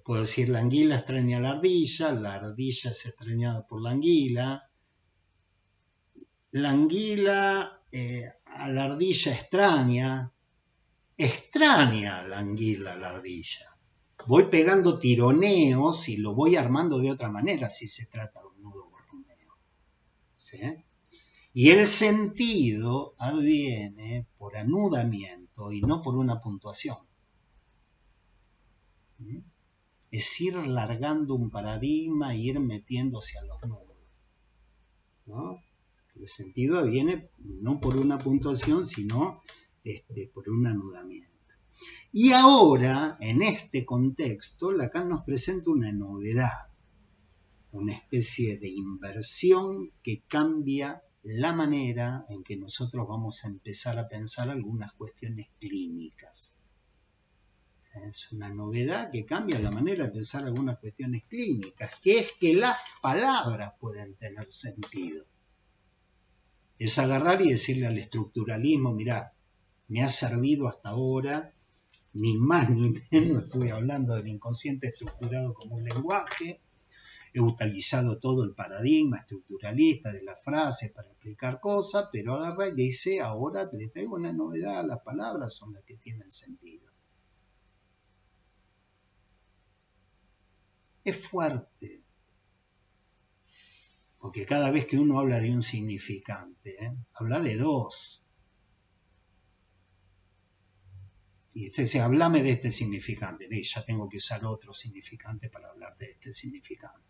Puedo decir, la anguila extraña a la ardilla es extrañada por la anguila a la ardilla extraña a la anguila a la ardilla. Voy pegando tironeos y lo voy armando de otra manera si se trata de un nudo borromeo. ¿Sí? Y el sentido adviene por anudamiento y no por una puntuación. Es ir largando un paradigma e ir metiéndose a los nudos, ¿no? El sentido viene no por una puntuación, sino por un anudamiento. Y ahora, en este contexto, Lacan nos presenta una novedad, una especie de inversión que cambia la manera en que nosotros vamos a empezar a pensar algunas cuestiones clínicas. Es una novedad que cambia la manera de pensar algunas cuestiones clínicas, que es que las palabras pueden tener sentido. Es agarrar y decirle al estructuralismo, mirá, me ha servido hasta ahora, ni más ni menos, estuve hablando del inconsciente estructurado como un lenguaje, he utilizado todo el paradigma estructuralista de las frases para explicar cosas, pero agarra y dice, ahora le traigo una novedad, las palabras son las que tienen sentido. Es fuerte, porque cada vez que uno habla de un significante, habla de dos. Y usted dice, hablame de este significante. Ya tengo que usar otro significante para hablar de este significante.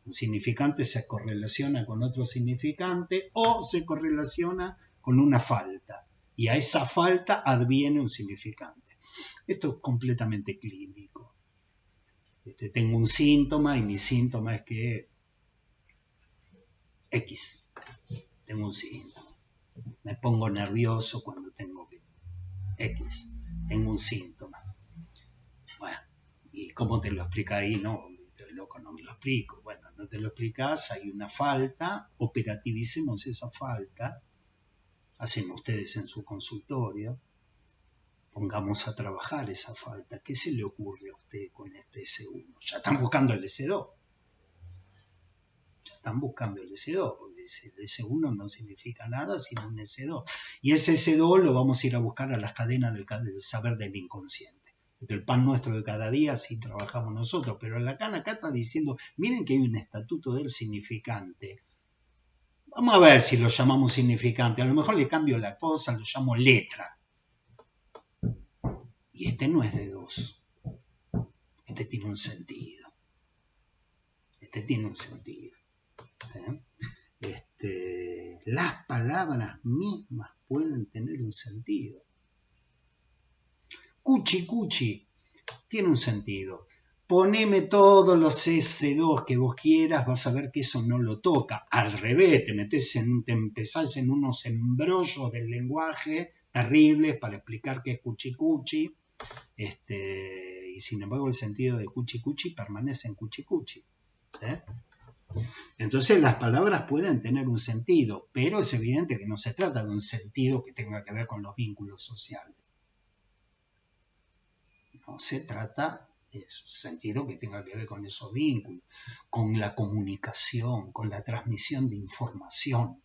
Un significante se correlaciona con otro significante o se correlaciona con una falta. Y a esa falta adviene un significante. Esto es completamente clínico. Tengo un síntoma y mi síntoma es que X. Tengo un síntoma. Me pongo nervioso cuando tengo que X. Tengo un síntoma. Bueno, ¿y cómo te lo explica ahí? No, loco, no me lo explico. Bueno, no te lo explicas, hay una falta, operativicemos esa falta, hacen ustedes en su consultorio, pongamos a trabajar esa falta. ¿Qué se le ocurre a usted con este S1? Ya están buscando el S2. Ya están buscando el S2, porque el S1 no significa nada sino un S2. Y ese S2 lo vamos a ir a buscar a las cadenas del saber del inconsciente. Del pan nuestro de cada día, así trabajamos nosotros. Pero Lacan acá está diciendo, miren que hay un estatuto del significante. Vamos a ver si lo llamamos significante. A lo mejor le cambio la cosa, lo llamo letra. Y este no es de dos. Este tiene un sentido. Este tiene un sentido. ¿Sí? Las palabras mismas pueden tener un sentido. Cuchi cuchi tiene un sentido. Poneme todos los S2 que vos quieras, vas a ver que eso no lo toca. Al revés, te empezás en unos embrollos del lenguaje terribles para explicar qué es cuchi cuchi. Y sin embargo el sentido de cuchi cuchi permanece en cuchi cuchi. ¿Sí? Entonces las palabras pueden tener un sentido, pero es evidente que no se trata de un sentido que tenga que ver con los vínculos sociales. No se trata de un sentido que tenga que ver con esos vínculos, con la comunicación, con la transmisión de información.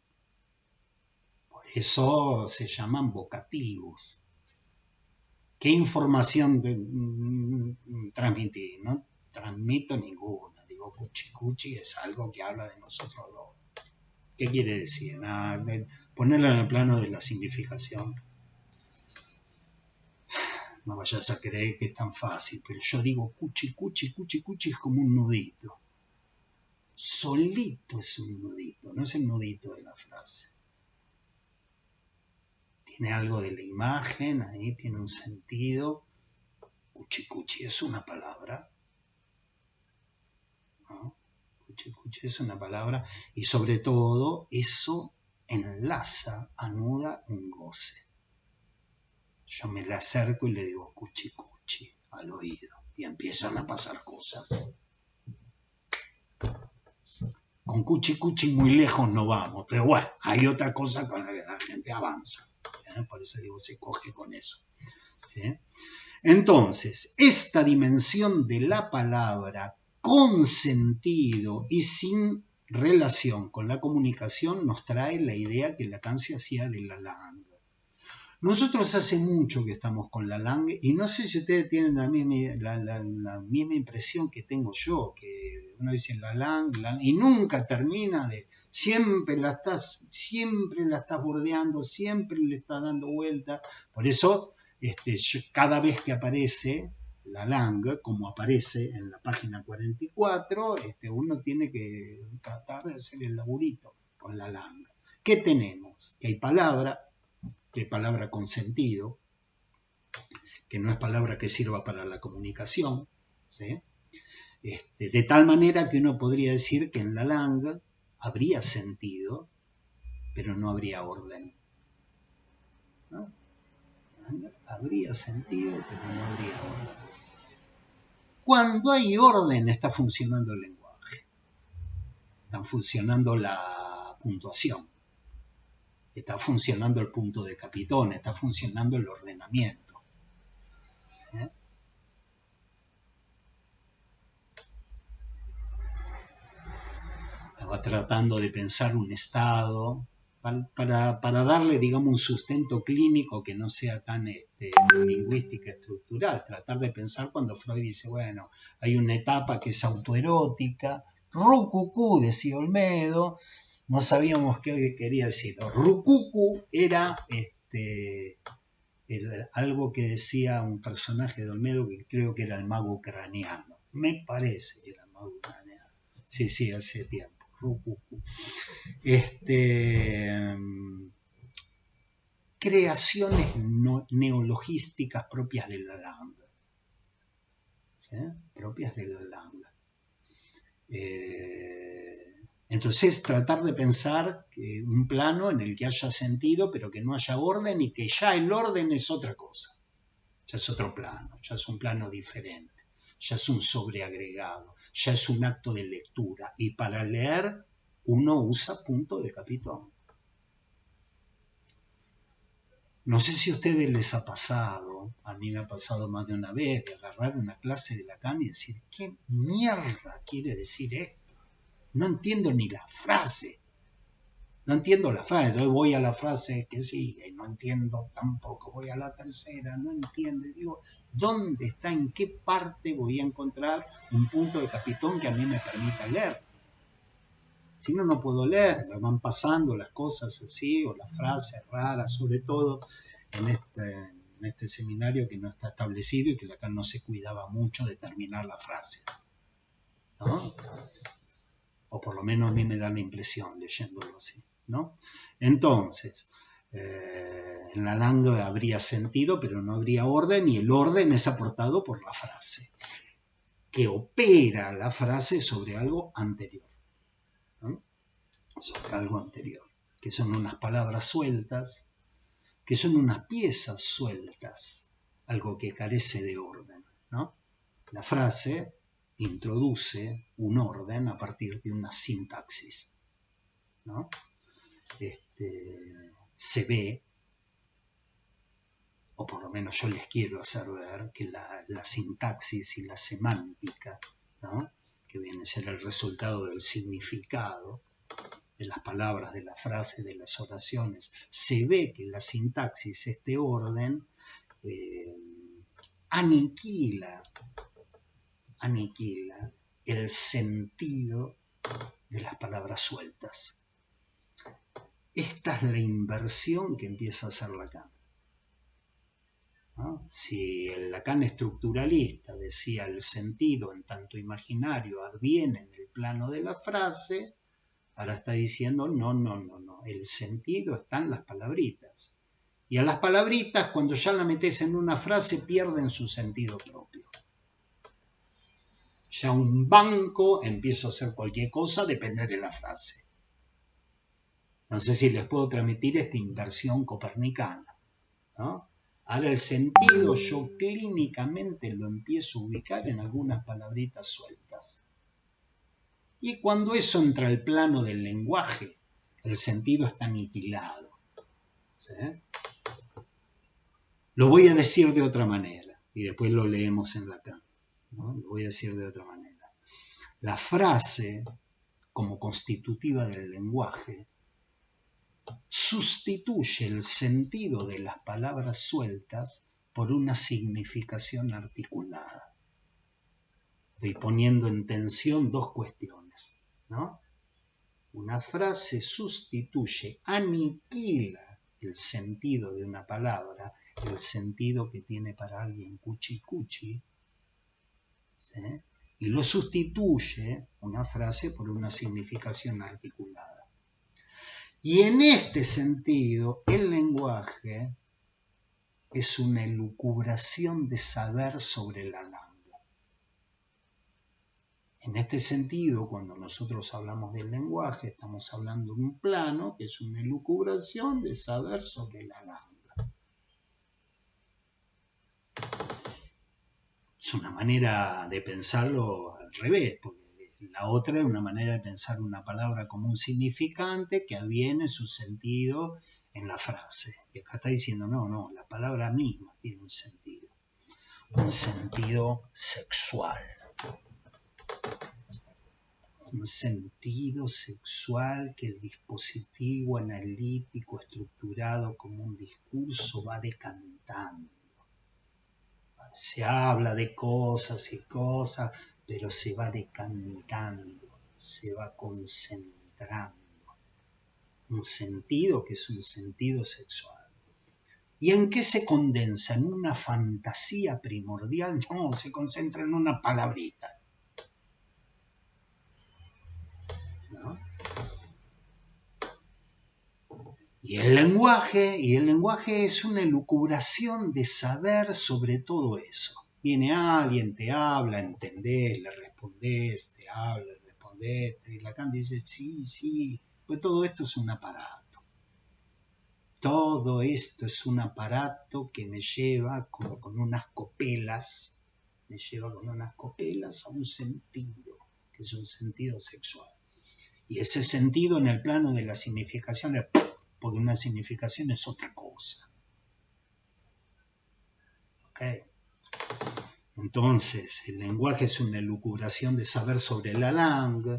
Por eso se llaman vocativos. ¿Qué información transmití? No transmito ninguna. Digo, cuchi cuchi es algo que habla de nosotros dos. ¿Qué quiere decir? Ponerlo en el plano de la significación. no vayas a creer que es tan fácil, pero yo digo cuchi, cuchi, cuchi, cuchi es como un nudito. Solito es un nudito, no es el nudito de la frase. Tiene algo de la imagen, ahí tiene un sentido. Cuchi, cuchi es una palabra, ¿no? Cuchi, cuchi es una palabra y sobre todo eso enlaza, anuda un goce. Yo me le acerco y le digo cuchi, cuchi al oído y empiezan a pasar cosas. Con cuchi, cuchi muy lejos no vamos, pero bueno, hay otra cosa con la que la gente avanza. Por eso digo, se coge con eso. ¿Sí? Entonces, esta dimensión de la palabra con sentido y sin relación con la comunicación nos trae la idea que Lacan se hacía de la langue. Nosotros hace mucho que estamos con la langue y no sé si ustedes tienen la misma impresión que tengo yo, que uno dice la langue y nunca termina de... Siempre la estás bordeando, siempre le estás dando vuelta. Por eso, cada vez que aparece la langue, como aparece en la página 44, uno tiene que tratar de hacer el laburito con la langue. ¿Qué tenemos? Que hay palabra con sentido, que no es palabra que sirva para la comunicación, ¿sí? De tal manera que uno podría decir que en la langue habría sentido, pero no habría orden. ¿No? Habría sentido, pero no habría orden. Cuando hay orden está funcionando el lenguaje, está funcionando la puntuación, está funcionando el punto de capitón, está funcionando el ordenamiento. ¿Sí? Estaba tratando de pensar un estado para darle, digamos, un sustento clínico que no sea tan lingüística estructural. Tratar de pensar cuando Freud dice, bueno, hay una etapa que es autoerótica, rucucú, decía Olmedo, no sabíamos qué quería decir. Rucucú era algo que decía un personaje de Olmedo que creo que era el mago ucraniano. Me parece que era el mago ucraniano. Sí, hace tiempo. Creaciones neologísticas propias de la langue. ¿Sí? Propias de la langue. Entonces, tratar de pensar un plano en el que haya sentido, pero que no haya orden y que ya el orden es otra cosa. Ya es otro plano, ya es un plano diferente. Ya es un sobreagregado, ya es un acto de lectura. Y para leer uno usa punto de capitón. No sé si a ustedes les ha pasado, a mí me ha pasado más de una vez, de agarrar una clase de Lacan y decir, ¿qué mierda quiere decir esto? No entiendo ni la frase. No entiendo la frase, entonces voy a la frase que sigue, no entiendo tampoco, voy a la tercera, no entiendo, y digo, ¿dónde está, en qué parte voy a encontrar un punto de capitón que a mí me permita leer? Si no, no puedo leer, me van pasando las cosas así, o las frases raras, sobre todo en este seminario que no está establecido y que Lacan no se cuidaba mucho de terminar la frase, ¿no? O por lo menos a mí me da la impresión leyéndolo así, ¿no? Entonces, en la langue habría sentido, pero no habría orden, y el orden es aportado por la frase, que opera la frase sobre algo anterior, ¿no? Sobre algo anterior, que son unas palabras sueltas, que son unas piezas sueltas, algo que carece de orden, ¿no? La frase introduce un orden a partir de una sintaxis, ¿no? Se ve, o por lo menos yo les quiero hacer ver, que la sintaxis y la semántica, ¿no? Que viene a ser el resultado del significado de las palabras, de la frase, de las oraciones, se ve que la sintaxis, este orden, aniquila el sentido de las palabras sueltas. Esta es la inversión que empieza a hacer Lacan. ¿no? Si el Lacan estructuralista decía el sentido en tanto imaginario adviene en el plano de la frase, ahora está diciendo no, el sentido está en las palabritas. Y a las palabritas, cuando ya la metes en una frase, pierden su sentido propio. Ya un banco empieza a hacer cualquier cosa, depende de la frase. No sé si les puedo transmitir esta inversión copernicana, ¿no? Ahora el sentido yo clínicamente lo empiezo a ubicar en algunas palabritas sueltas. Y cuando eso entra al plano del lenguaje, el sentido está aniquilado. ¿Sí? Lo voy a decir de otra manera, y después lo leemos en Lacan, ¿no? Lo voy a decir de otra manera. La frase, como constitutiva del lenguaje, sustituye el sentido de las palabras sueltas por una significación articulada. Estoy poniendo en tensión dos cuestiones, ¿no? Una frase sustituye, aniquila el sentido de una palabra, el sentido que tiene para alguien cuchi cuchi, ¿sí? Y lo sustituye una frase por una significación articulada. Y en este sentido, el lenguaje es una elucubración de saber sobre la lengua. En este sentido, cuando nosotros hablamos del lenguaje, estamos hablando de un plano que es una elucubración de saber sobre la lengua. Es una manera de pensarlo al revés, porque la otra es una manera de pensar una palabra como un significante que adviene su sentido en la frase. Y acá está diciendo, no, la palabra misma tiene un sentido sexual. Un sentido sexual que el dispositivo analítico estructurado como un discurso va decantando. Se habla de cosas y cosas, pero se va decantando, se va concentrando. Un sentido que es un sentido sexual. ¿Y en qué se condensa? En una fantasía primordial. No, se concentra en una palabrita. ¿No? Y el lenguaje es una elucubración de saber sobre todo eso. Viene alguien, te habla, entendés, le respondés, te habla, le respondés, y Lacan dice, sí, pues todo esto es un aparato. Todo esto es un aparato que me lleva como con unas copelas, a un sentido, que es un sentido sexual. Y ese sentido en el plano de la significación es... porque una significación es otra cosa. ¿Ok? Entonces, el lenguaje es una elucubración de saber sobre la lengua.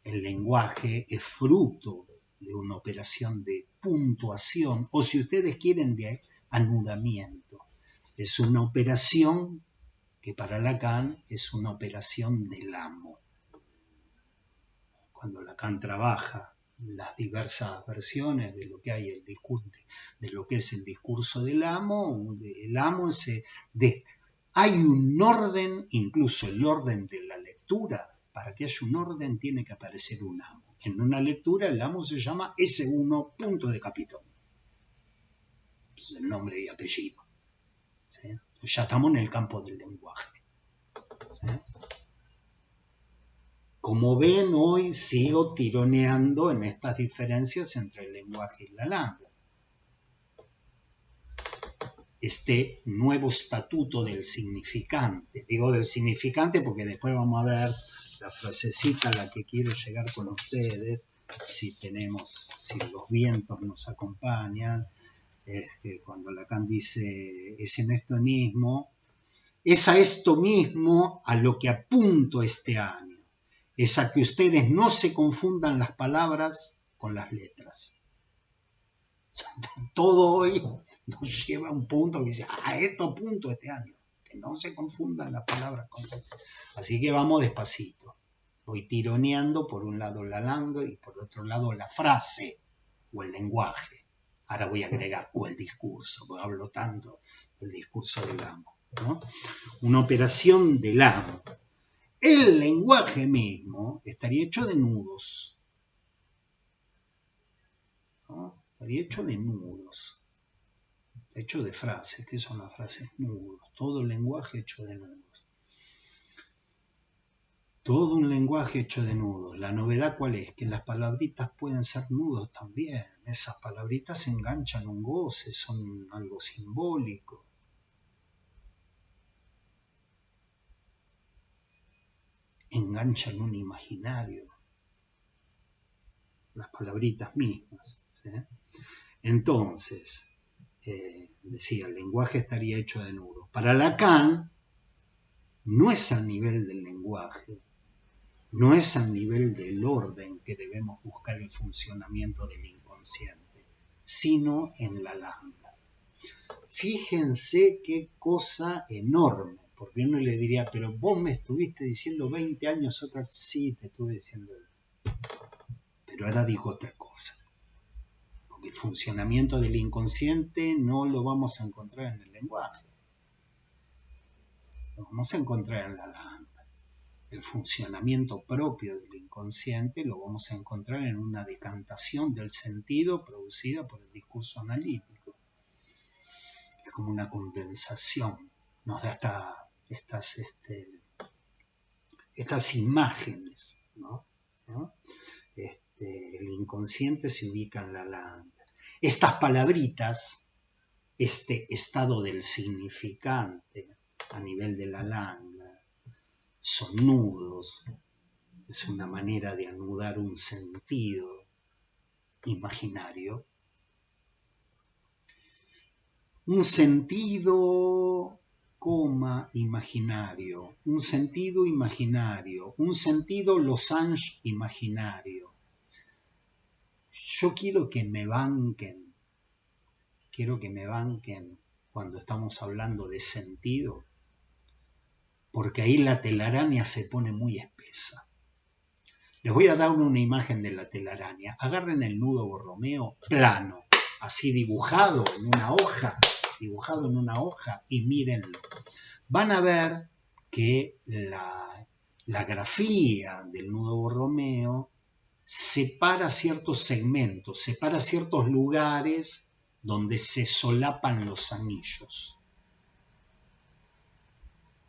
El lenguaje es fruto de una operación de puntuación, o si ustedes quieren, de anudamiento. Es una operación que para Lacan es una operación del amo. Cuando Lacan trabaja las diversas versiones de lo que hay de lo que es el discurso del amo. El amo hay un orden, incluso el orden de la lectura. Para que haya un orden tiene que aparecer un amo. En una lectura el amo se llama S1 punto de Capitón. Es el nombre y apellido. ¿Sí? Ya estamos en el campo del lenguaje. ¿Sí? Como ven, hoy sigo tironeando en estas diferencias entre el lenguaje y la lengua. Este nuevo estatuto del significante. Digo del significante porque después vamos a ver la frasecita a la que quiero llegar con ustedes, si los vientos nos acompañan, cuando Lacan dice, es en esto mismo, es a esto mismo a lo que apunto este año. Es a que ustedes no se confundan las palabras con las letras. Todo hoy nos lleva a un punto que dice, a esto apunto este año, que no se confundan las palabras con las letras. Así que vamos despacito. Voy tironeando por un lado la lengua y por otro lado la frase o el lenguaje. Ahora voy a agregar el discurso, porque hablo tanto del discurso del amo, ¿no? Una operación del amo. El lenguaje mismo estaría hecho de nudos, ¿no? Estaría hecho de nudos, hecho de frases. ¿Qué son las frases? Nudos. Todo el lenguaje hecho de nudos. Todo un lenguaje hecho de nudos. La novedad, ¿cuál es? Que las palabritas pueden ser nudos también. Esas palabritas enganchan un goce, son algo simbólico. Enganchan un imaginario. Las palabritas mismas, ¿sí? Entonces, decía, el lenguaje estaría hecho de nudos. Para Lacan, no es a nivel del lenguaje, no es a nivel del orden que debemos buscar el funcionamiento del inconsciente, sino en la lambda. Fíjense qué cosa enorme, porque uno le diría, pero vos me estuviste diciendo 20 años otra, sí, te estuve diciendo eso, pero ahora digo otra cosa. Porque el funcionamiento del inconsciente no lo vamos a encontrar en el lenguaje, lo vamos a encontrar en la lambda. El funcionamiento propio del inconsciente lo vamos a encontrar en una decantación del sentido producida por el discurso analítico. Es como una condensación, nos da estas imágenes, ¿no? El inconsciente se ubica en la lambda. Estas palabritas, este estado del significante a nivel de la lambda, son nudos, es una manera de anudar un sentido imaginario. Un sentido, imaginario, un sentido imaginario, un sentido losange imaginario. Yo quiero que me banquen cuando estamos hablando de sentido, porque ahí la telaraña se pone muy espesa. Les voy a dar una imagen de la telaraña. Agarren el nudo Borromeo plano, así dibujado en una hoja y mírenlo. Van a ver que la grafía del nudo Borromeo separa ciertos segmentos, separa ciertos lugares donde se solapan los anillos.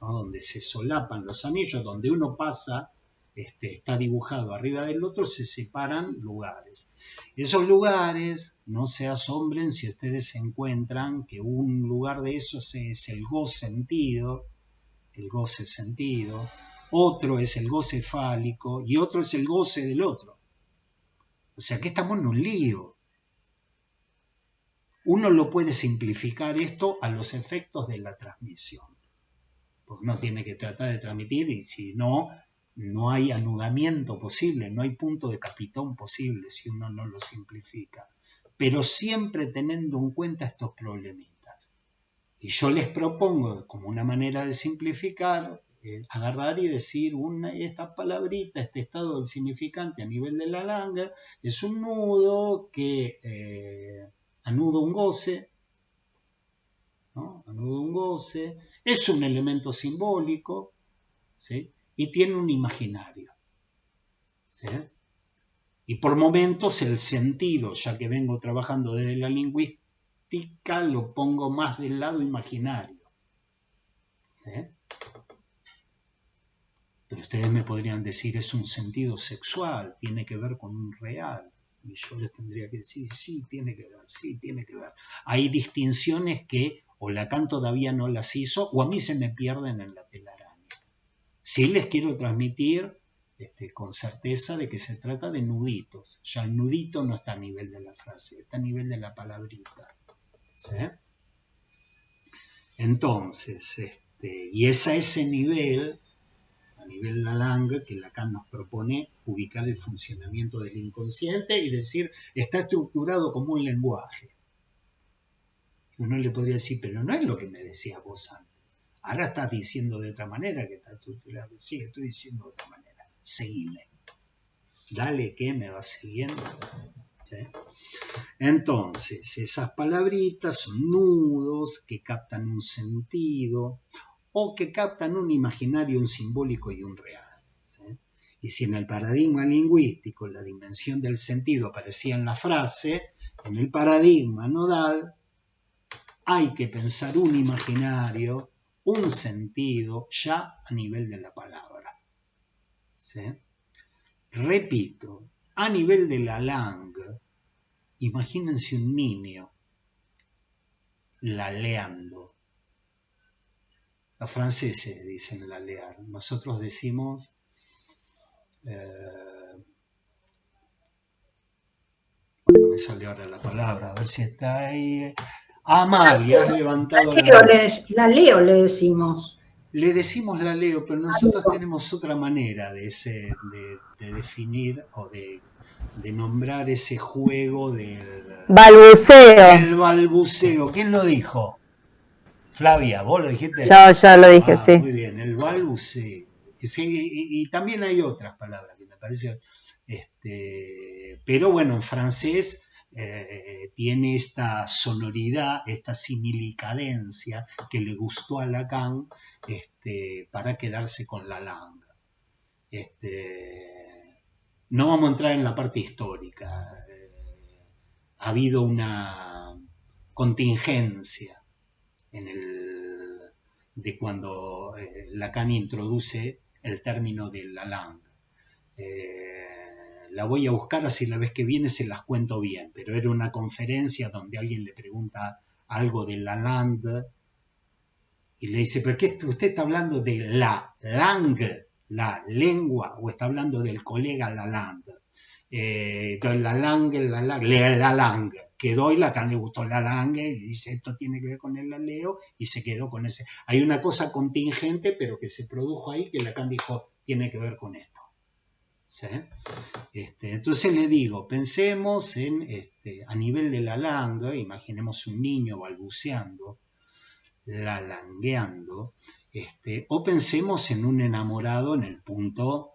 ¿No? Donde se solapan los anillos, donde uno pasa, está dibujado arriba del otro, se separan lugares. Esos lugares, no se asombren si ustedes encuentran que un lugar de esos es el goce sentido, otro es el goce fálico y otro es el goce del otro. O sea que estamos en un lío. Uno lo puede simplificar esto a los efectos de la transmisión. Pues uno tiene que tratar de transmitir y si no, no hay anudamiento posible, no hay punto de capitón posible si uno no lo simplifica. Pero siempre teniendo en cuenta estos problemitas. Y yo les propongo, como una manera de simplificar, agarrar y decir esta palabrita, este estado del significante a nivel de la langa, es un nudo que anuda un goce, ¿no? Anuda un goce, es un elemento simbólico, ¿sí? Y tiene un imaginario, ¿sí? Y por momentos el sentido, ya que vengo trabajando desde la lingüística, lo pongo más del lado imaginario, ¿sí? Pero ustedes me podrían decir, es un sentido sexual, tiene que ver con un real. Y yo les tendría que decir, sí, tiene que ver. Hay distinciones que o Lacan todavía no las hizo o a mí se me pierden en la telaraña. Sí les quiero transmitir con certeza de que se trata de nuditos. Ya el nudito no está a nivel de la frase, está a nivel de la palabrita. ¿Sí? Entonces, y es a ese nivel, a nivel de la langa, que Lacan nos propone ubicar el funcionamiento del inconsciente y decir, está estructurado como un lenguaje. Uno le podría decir, pero no es lo que me decías vos antes. Ahora estás diciendo de otra manera que está estructurado. Sí, estoy diciendo de otra manera. Seguime. Dale, que me vas siguiendo. ¿sí? Entonces, esas palabritas son nudos que captan un sentido o que captan un imaginario, un simbólico y un real, ¿sí? Y si en el paradigma lingüístico la dimensión del sentido aparecía en la frase, en el paradigma nodal hay que pensar un imaginario, un sentido ya a nivel de la palabra, ¿sí? Repito, a nivel de la langue, imagínense un niño laleando. Los franceses dicen lalear, nosotros decimos no me sale ahora la palabra, a ver si está ahí. Amalia, has levantado la mano. La leo le decimos. Le decimos laleo, pero nosotros tenemos otra manera de definir o de nombrar ese juego del Balbuceo. balbuceo. ¿Quién lo dijo? Flavia, ¿vos lo dijiste? Yo lo dije, sí. Muy bien, el balbuceo. Y también hay otras palabras que me parecen, pero bueno, en francés tiene esta sonoridad, esta similicadencia que le gustó a Lacan para quedarse con la langue. No vamos a entrar en la parte histórica. Ha habido una contingencia de cuando Lacan introduce el término de la langue. La voy a buscar, así la vez que viene se las cuento bien, pero era una conferencia donde alguien le pregunta algo de la langue y le dice, ¿pero qué usted está hablando de la langue, la lengua, o está hablando del colega Lalande? Entonces la langue quedó, y Lacan le gustó la langue y dice, esto tiene que ver con el laleo, y se quedó con ese. Hay una cosa contingente, pero que se produjo ahí, que Lacan dijo, tiene que ver con esto. ¿Sí? Entonces le digo, pensemos en, a nivel de la langue, imaginemos un niño balbuceando, lalangueando, o pensemos en un enamorado en el punto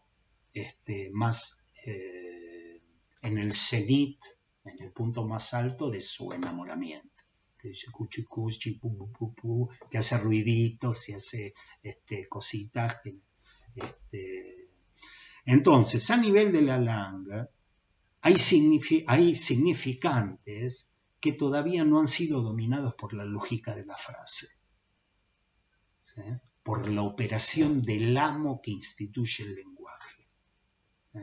más, en el cenit, en el punto más alto de su enamoramiento, que dice cuchi cuchi, pu, pu, pu, pu, que hace ruiditos y hace cositas. Entonces, a nivel de la langue, hay significantes que todavía no han sido dominados por la lógica de la frase, ¿sí? Por la operación del amo que instituye el lenguaje, ¿sí?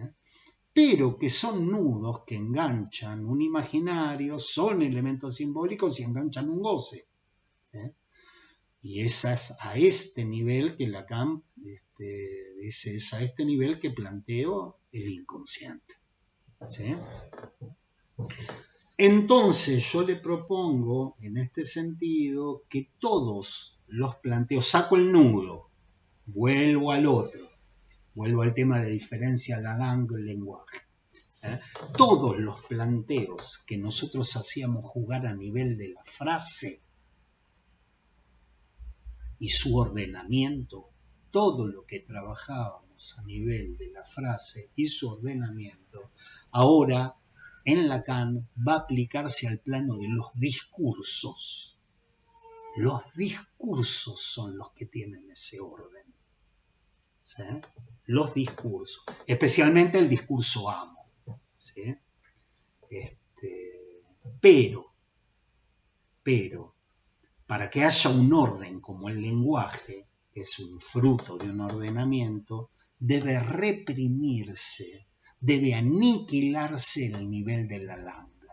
Pero que son nudos que enganchan un imaginario, son elementos simbólicos y enganchan un goce, ¿sí? Y es a este nivel que Lacan dice, es a este nivel que planteo el inconsciente, ¿sí? Entonces yo le propongo en este sentido que todos los planteos, saco el nudo, vuelvo al otro, vuelvo al tema de diferencia la langue, el lenguaje. Todos los planteos que nosotros hacíamos jugar a nivel de la frase y su ordenamiento, todo lo que trabajábamos a nivel de la frase y su ordenamiento, ahora en Lacan va a aplicarse al plano de los discursos. Los discursos son los que tienen ese orden, ¿sí? Los discursos, especialmente el discurso amo, ¿sí? Pero, para que haya un orden como el lenguaje, que es un fruto de un ordenamiento, debe reprimirse, debe aniquilarse el nivel de la langue.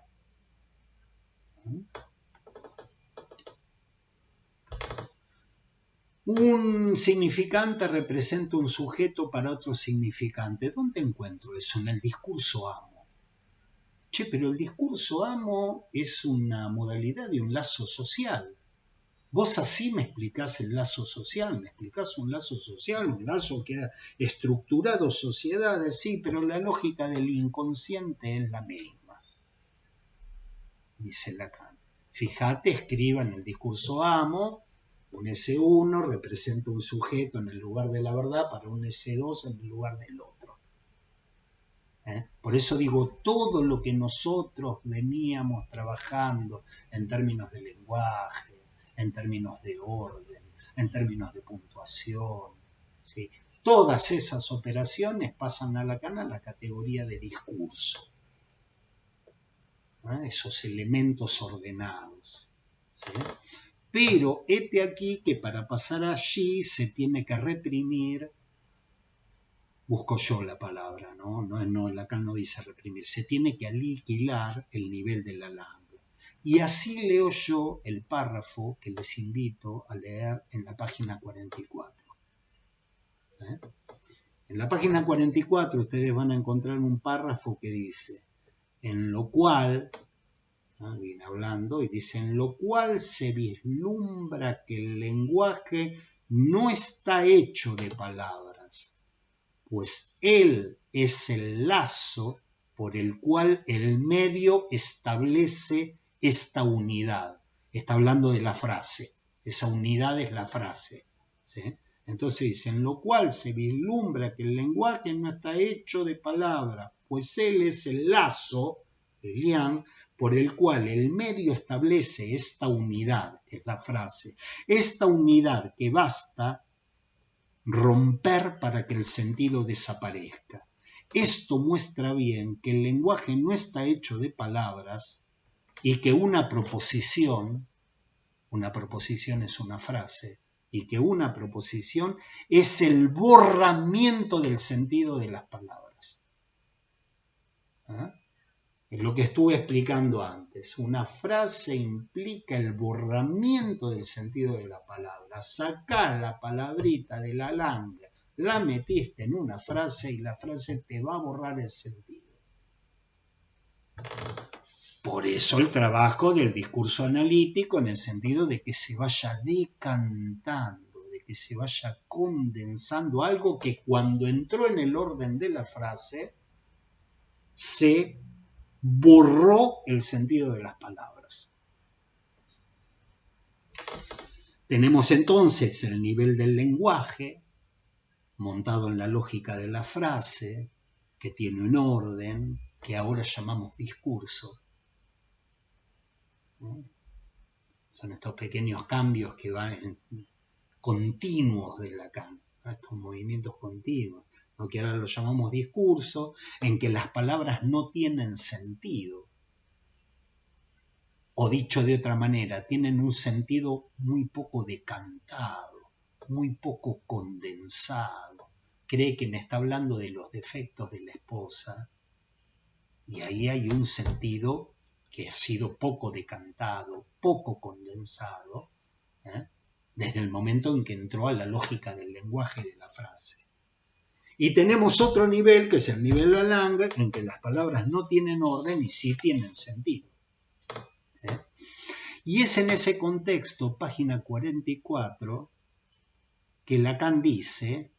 Un significante representa un sujeto para otro significante. ¿Dónde encuentro eso? En el discurso amo. Che, pero el discurso amo es una modalidad de un lazo social. Vos así me explicás el lazo social, me explicás un lazo social, un lazo que ha estructurado sociedades, sí, pero la lógica del inconsciente es la misma, dice Lacan. Fíjate, escriba en el discurso amo, un S1 representa un sujeto en el lugar de la verdad para un S2 en el lugar del otro. Por eso digo, todo lo que nosotros veníamos trabajando en términos de lenguaje, en términos de orden, en términos de puntuación, ¿sí? Todas esas operaciones pasan a Lacan a la categoría de discurso. Esos elementos ordenados, ¿sí? Pero hete aquí que para pasar allí se tiene que reprimir, busco yo la palabra, no, Lacan no dice reprimir, se tiene que aniquilar el nivel de la Langue. Y así leo yo el párrafo que les invito a leer en la página 44. ¿Sí? En la página 44 ustedes van a encontrar un párrafo que dice, en lo cual, viene hablando y dice, en lo cual se vislumbra que el lenguaje no está hecho de palabras, pues él es el lazo por el cual el medio establece esta unidad. Está hablando de la frase, esa unidad es la frase, ¿sí? Entonces dice, en lo cual se vislumbra que el lenguaje no está hecho de palabras, pues él es el lazo, el lián, por el cual el medio establece esta unidad, es la frase, esta unidad que basta romper para que el sentido desaparezca. Esto muestra bien que el lenguaje no está hecho de palabras y que una proposición es una frase, y que una proposición es el borramiento del sentido de las palabras. Es lo que estuve explicando antes. Una frase implica el borramiento del sentido de la palabra. Sacá la palabrita de la Langue, la metiste en una frase y la frase te va a borrar el sentido. Por eso el trabajo del discurso analítico en el sentido de que se vaya decantando, de que se vaya condensando algo que cuando entró en el orden de la frase se borró el sentido de las palabras. Tenemos entonces el nivel del lenguaje montado en la lógica de la frase, que tiene un orden, que ahora llamamos discurso. Son estos pequeños cambios que van continuos de Lacan, estos movimientos continuos, que ahora lo llamamos discurso, en que las palabras no tienen sentido. O dicho de otra manera, tienen un sentido muy poco decantado, muy poco condensado. Cree que me está hablando de los defectos de la esposa, y ahí hay un sentido que ha sido poco decantado, poco condensado, desde el momento en que entró a la lógica del lenguaje de la frase. Y tenemos otro nivel, que es el nivel de Langue, en que las palabras no tienen orden y sí tienen sentido. ¿Sí? Y es en ese contexto, página 44, que Lacan dice,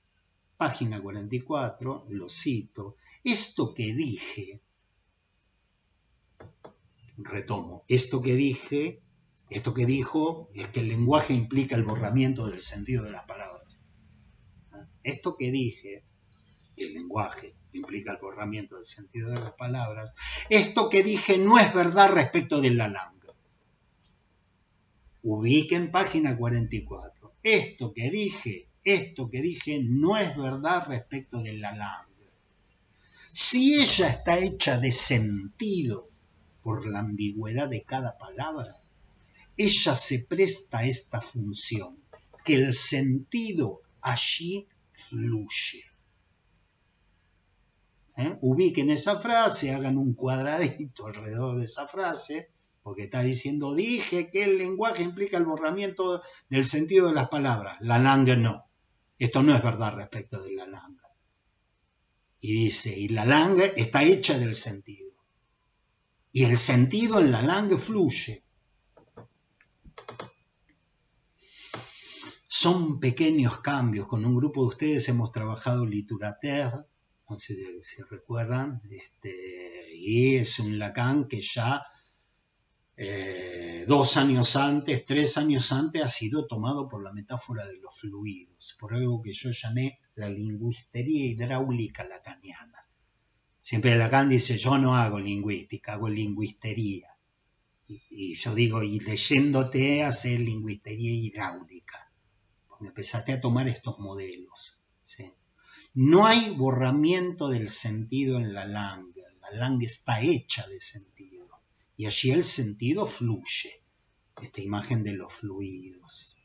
página 44, lo cito, esto que dije, retomo, esto que dijo es que el lenguaje implica el borramiento del sentido de las palabras. Esto que dije, que el lenguaje implica el borramiento del sentido de las palabras, esto que dije no es verdad respecto de la Langue. Ubiquen página 44. Esto que dije no es verdad respecto de la Langue. Si ella está hecha de sentido por la ambigüedad de cada palabra, ella se presta a esta función, que el sentido allí fluye. Ubiquen esa frase, hagan un cuadradito alrededor de esa frase, porque está diciendo, dije que el lenguaje implica el borramiento del sentido de las palabras. La Langue no. Esto no es verdad respecto de la Langue. Y dice, y la Langue está hecha del sentido. Y el sentido en la Langue fluye. Son pequeños cambios. Con un grupo de ustedes hemos trabajado literature, no sé si recuerdan, y es un Lacan que ya 2 años antes, 3 años antes, ha sido tomado por la metáfora de los fluidos, por algo que yo llamé la lingüistería hidráulica lacaniana. Siempre Lacan dice, yo no hago lingüística, hago lingüistería. Y yo digo, y leyéndote hacer lingüistería hidráulica, porque empezaste a tomar estos modelos. ¿Sí? No hay borramiento del sentido en la langue está hecha de sentido, y allí el sentido fluye, esta imagen de los fluidos.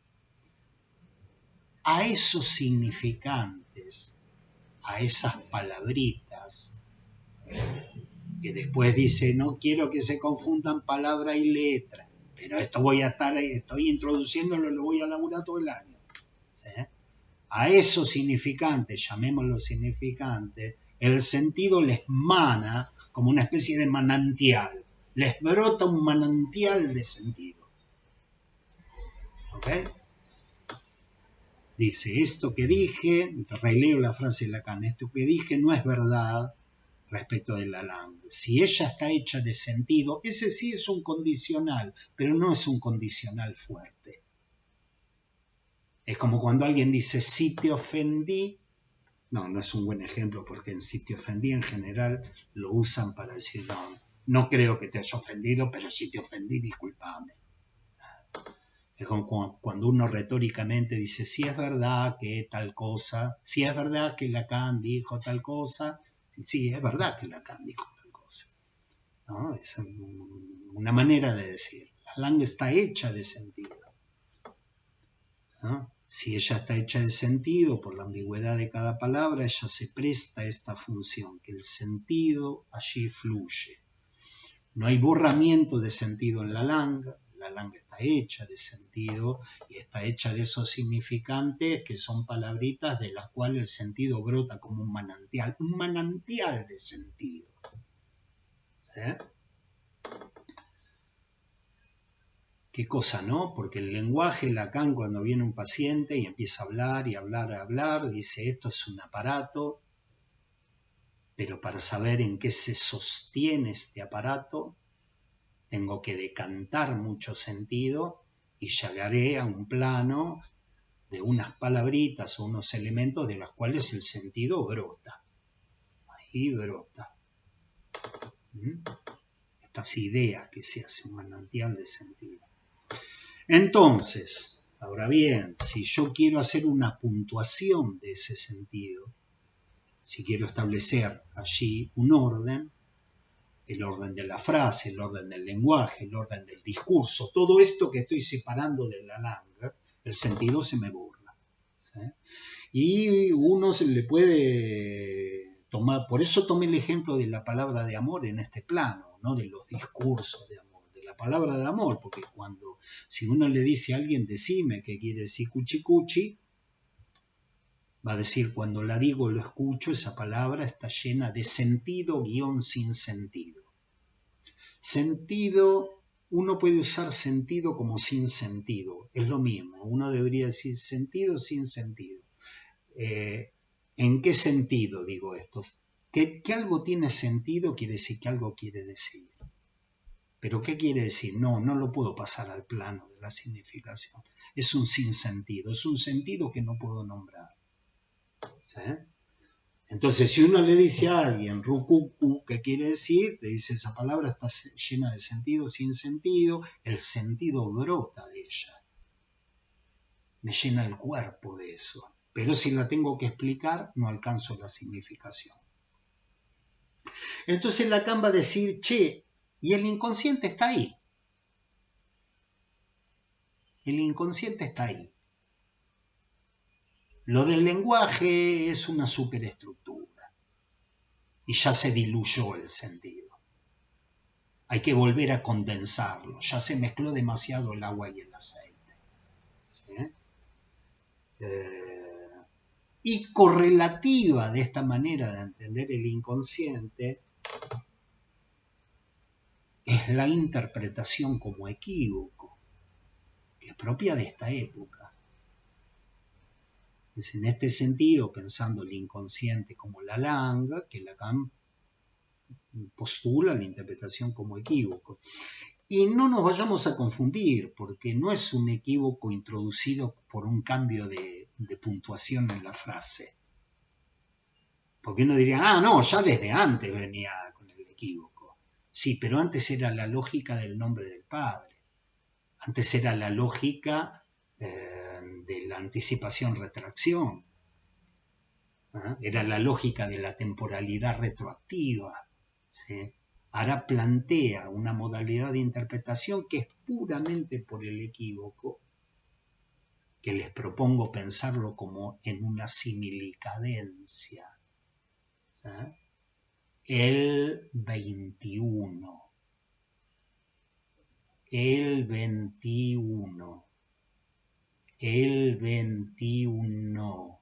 A esos significantes, a esas palabritas, que después dice, no quiero que se confundan palabra y letra, pero esto estoy introduciéndolo, lo voy a laburar todo el año. ¿Sí? A esos significantes, llamémoslos significantes, el sentido les mana como una especie de manantial, les brota un manantial de sentido. ¿Ok? Dice, esto que dije, releo la frase de Lacan, esto que dije no es verdad respecto de la langue. Si ella está hecha de sentido, ese sí es un condicional, pero no es un condicional fuerte. Es como cuando alguien dice, si te ofendí, no es un buen ejemplo, porque en si te ofendí en general lo usan para decir, no creo que te haya ofendido, pero si te ofendí, discúlpame. Es como cuando uno retóricamente dice, si es verdad que tal cosa, si es verdad que Lacan dijo tal cosa, sí, es verdad que Lacan dijo tal cosa. ¿No? Es una manera de decir, la langue está hecha de sentido. ¿No? Si ella está hecha de sentido por la ambigüedad de cada palabra, ella se presta a esta función, que el sentido allí fluye. No hay borramiento de sentido en la langue está hecha de sentido y está hecha de esos significantes que son palabritas de las cuales el sentido brota como un manantial de sentido. ¿Sí? Qué cosa, ¿no? Porque el lenguaje, Lacan, cuando viene un paciente y empieza a hablar y hablar, dice, esto es un aparato, pero para saber en qué se sostiene este aparato, tengo que decantar mucho sentido y llegaré a un plano de unas palabritas o unos elementos de los cuales el sentido brota. Ahí brota. Estas ideas que se hace un manantial de sentido. Entonces, ahora bien, si yo quiero hacer una puntuación de ese sentido, si quiero establecer allí un orden, el orden de la frase, el orden del lenguaje, el orden del discurso, todo esto que estoy separando de la langue, el sentido se me borra. ¿Sí? Y uno se le puede tomar, por eso tomé el ejemplo de la palabra de amor en este plano, no de los discursos de amor, de la palabra de amor, porque si uno le dice a alguien, decime qué quiere decir cuchi cuchi, va a decir, cuando la digo, lo escucho, esa palabra está llena de sentido / sin sentido. Sentido, uno puede usar sentido como sin sentido, es lo mismo, uno debería decir sentido sin sentido. ¿En qué sentido digo esto? Que algo tiene sentido quiere decir que algo quiere decir. ¿Pero qué quiere decir? No lo puedo pasar al plano de la significación. Es un sinsentido, es un sentido que no puedo nombrar. ¿Sí? Entonces, si uno le dice a alguien, rucucu, ¿qué quiere decir? Le dice, esa palabra está llena de sentido, sin sentido, el sentido brota de ella. Me llena el cuerpo de eso. Pero si la tengo que explicar, no alcanzo la significación. Entonces Lacan va a decir, y el inconsciente está ahí. El inconsciente está ahí. Lo del lenguaje es una superestructura y ya se diluyó el sentido. Hay que volver a condensarlo. Ya se mezcló demasiado el agua y el aceite. ¿Sí? Y correlativa de esta manera de entender el inconsciente es la interpretación como equívoco, que es propia de esta época. Es en este sentido, pensando el inconsciente como la langue, que Lacan postula la interpretación como equívoco. Y no nos vayamos a confundir, porque no es un equívoco introducido por un cambio de puntuación en la frase. Porque uno diría, ah, no, ya desde antes venía con el equívoco. Sí, pero antes era la lógica del nombre del Padre. Antes era la lógica de la anticipación-retracción. Era la lógica de la temporalidad retroactiva. ¿Sí? Ahora plantea una modalidad de interpretación que es puramente por el equívoco, que les propongo pensarlo como en una similicadencia. ¿Sí? El 21. El 21. El 21.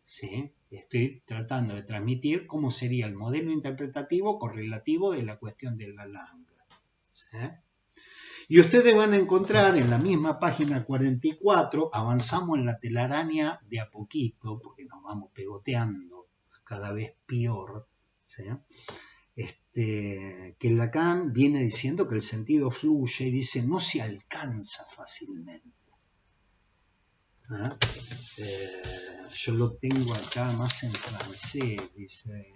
¿Sí? Estoy tratando de transmitir cómo sería el modelo interpretativo correlativo de la cuestión de la langa. ¿Sí? Y ustedes van a encontrar en la misma página 44, avanzamos en la telaraña de a poquito, porque nos vamos pegoteando cada vez peor, ¿sí? Que Lacan viene diciendo que el sentido fluye y dice no se alcanza fácilmente. Yo lo tengo acá más en francés, dice,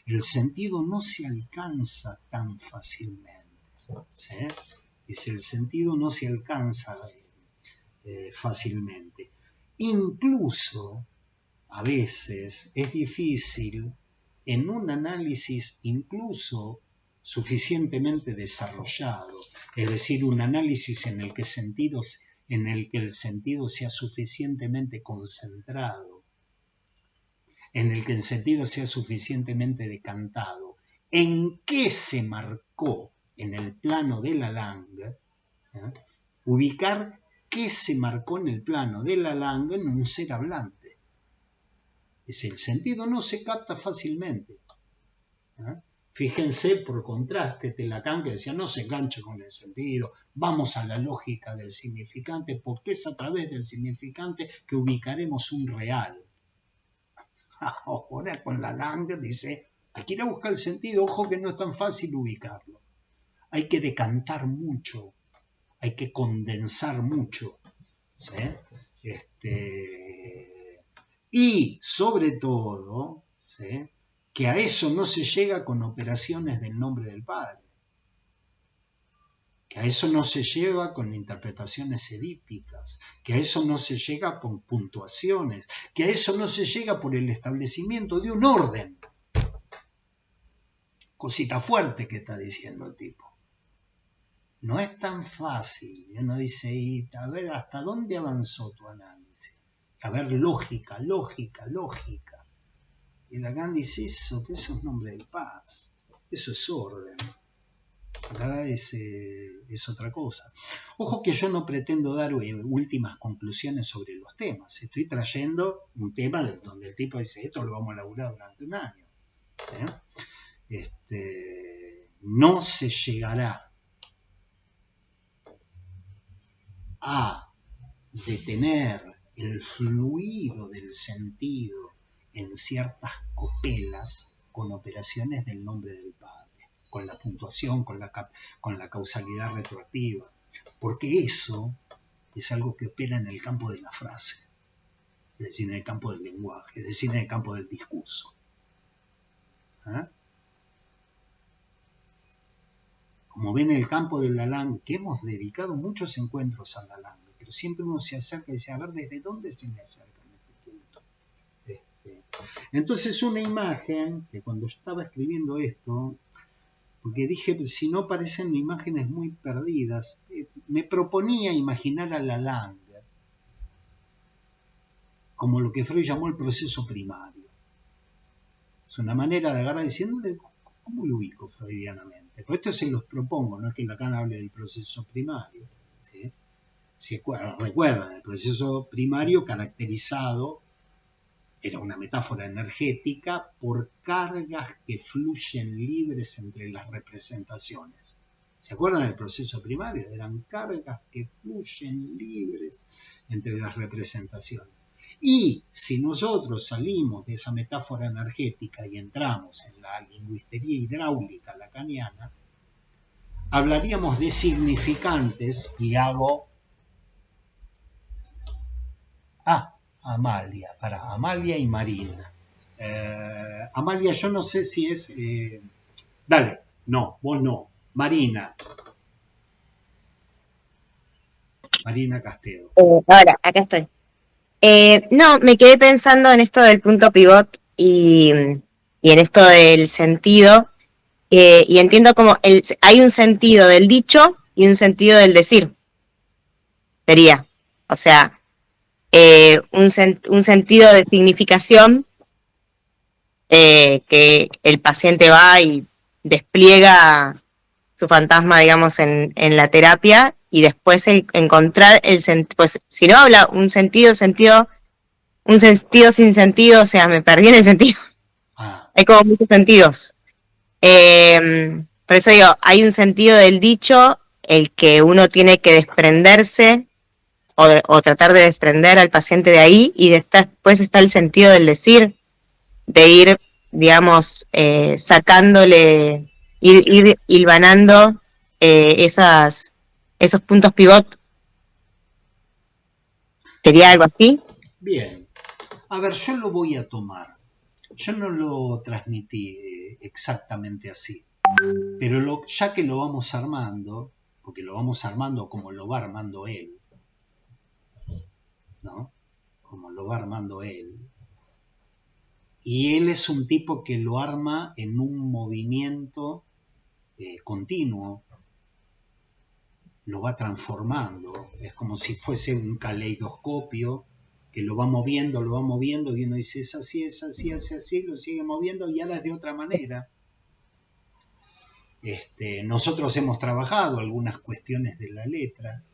el sentido no se alcanza tan fácilmente. ¿Sí? Dice, el sentido no se alcanza fácilmente. Incluso, a veces, es difícil en un análisis incluso suficientemente desarrollado, es decir, un análisis en el que el sentido sea suficientemente concentrado, en el que el sentido sea suficientemente decantado, en qué se marcó en el plano de la langa, ubicar qué se marcó en el plano de la langa en un ser hablante. Es el sentido no se capta fácilmente. Fíjense, por contraste, Lacan que decía no se engancha con el sentido, vamos a la lógica del significante, porque es a través del significante que ubicaremos un real. Ahora con la langa dice, hay que ir a buscar el sentido, ojo que no es tan fácil ubicarlo. Hay que decantar mucho, hay que condensar mucho, ¿sí? Y sobre todo, ¿sí? Que a eso no se llega con operaciones del nombre del Padre, que a eso no se llega con interpretaciones edípicas, que a eso no se llega con puntuaciones, que a eso no se llega por el establecimiento de un orden. Cosita fuerte que está diciendo el tipo. No es tan fácil. Y uno dice, a ver, ¿hasta dónde avanzó tu análisis? A ver, lógica. Y Lacan dice eso, que eso es nombre del Padre. Eso es orden. Acá es otra cosa. Ojo que yo no pretendo dar últimas conclusiones sobre los temas. Estoy trayendo un tema donde el tipo dice, esto lo vamos a laburar durante un año. ¿Sí? No se llegará a detener el fluido del sentido en ciertas copelas con operaciones del nombre del Padre, con la puntuación, con la causalidad retroactiva, porque eso es algo que opera en el campo de la frase, es decir, en el campo del lenguaje, es decir, en el campo del discurso. Como ven, el campo de la langa, que hemos dedicado muchos encuentros a la langa, pero siempre uno se acerca y dice, a ver, ¿desde dónde se me acerca en este punto? Entonces, una imagen, que cuando estaba escribiendo esto, porque dije, si no parecen imágenes muy perdidas, me proponía imaginar a la langa como lo que Freud llamó el proceso primario. Es una manera de agarrar diciéndole, ¿cómo lo ubico freudianamente? Pues esto se los propongo, no es que Lacan hable del proceso primario. ¿Sí? Recuerdan, el proceso primario caracterizado, era una metáfora energética, por cargas que fluyen libres entre las representaciones. ¿Se acuerdan del proceso primario? Eran cargas que fluyen libres entre las representaciones. Y si nosotros salimos de esa metáfora energética y entramos en la lingüistería hidráulica lacaniana, hablaríamos de significantes y hago... Amalia, Amalia y Marina. Amalia, yo no sé si es... dale, no, vos no. Marina Castedo. Ahora, acá estoy. No, me quedé pensando en esto del punto pivot y en esto del sentido, y entiendo como hay un sentido del dicho y un sentido del decir. Sería, o sea, un sentido de significación que el paciente va y despliega su fantasma, digamos, en la terapia, y después encontrar pues si no habla un sentido sin sentido, o sea, me perdí en el sentido. Hay como muchos sentidos. Por eso digo, hay un sentido del dicho, el que uno tiene que desprenderse o tratar de desprender al paciente de ahí, y después está el sentido del decir, de ir, digamos, sacándole, ir hilvanando esos puntos pivot. ¿Sería algo así? Bien. A ver, yo lo voy a tomar. Yo no lo transmití exactamente así. Pero ya que lo vamos armando, porque lo vamos armando como lo va armando él, ¿no? Como lo va armando él. Y él es un tipo que lo arma en un movimiento continuo. Lo va transformando. Es como si fuese un caleidoscopio que lo va moviendo, y uno dice, es así, lo sigue moviendo y ahora es de otra manera. Nosotros hemos trabajado algunas cuestiones de la letra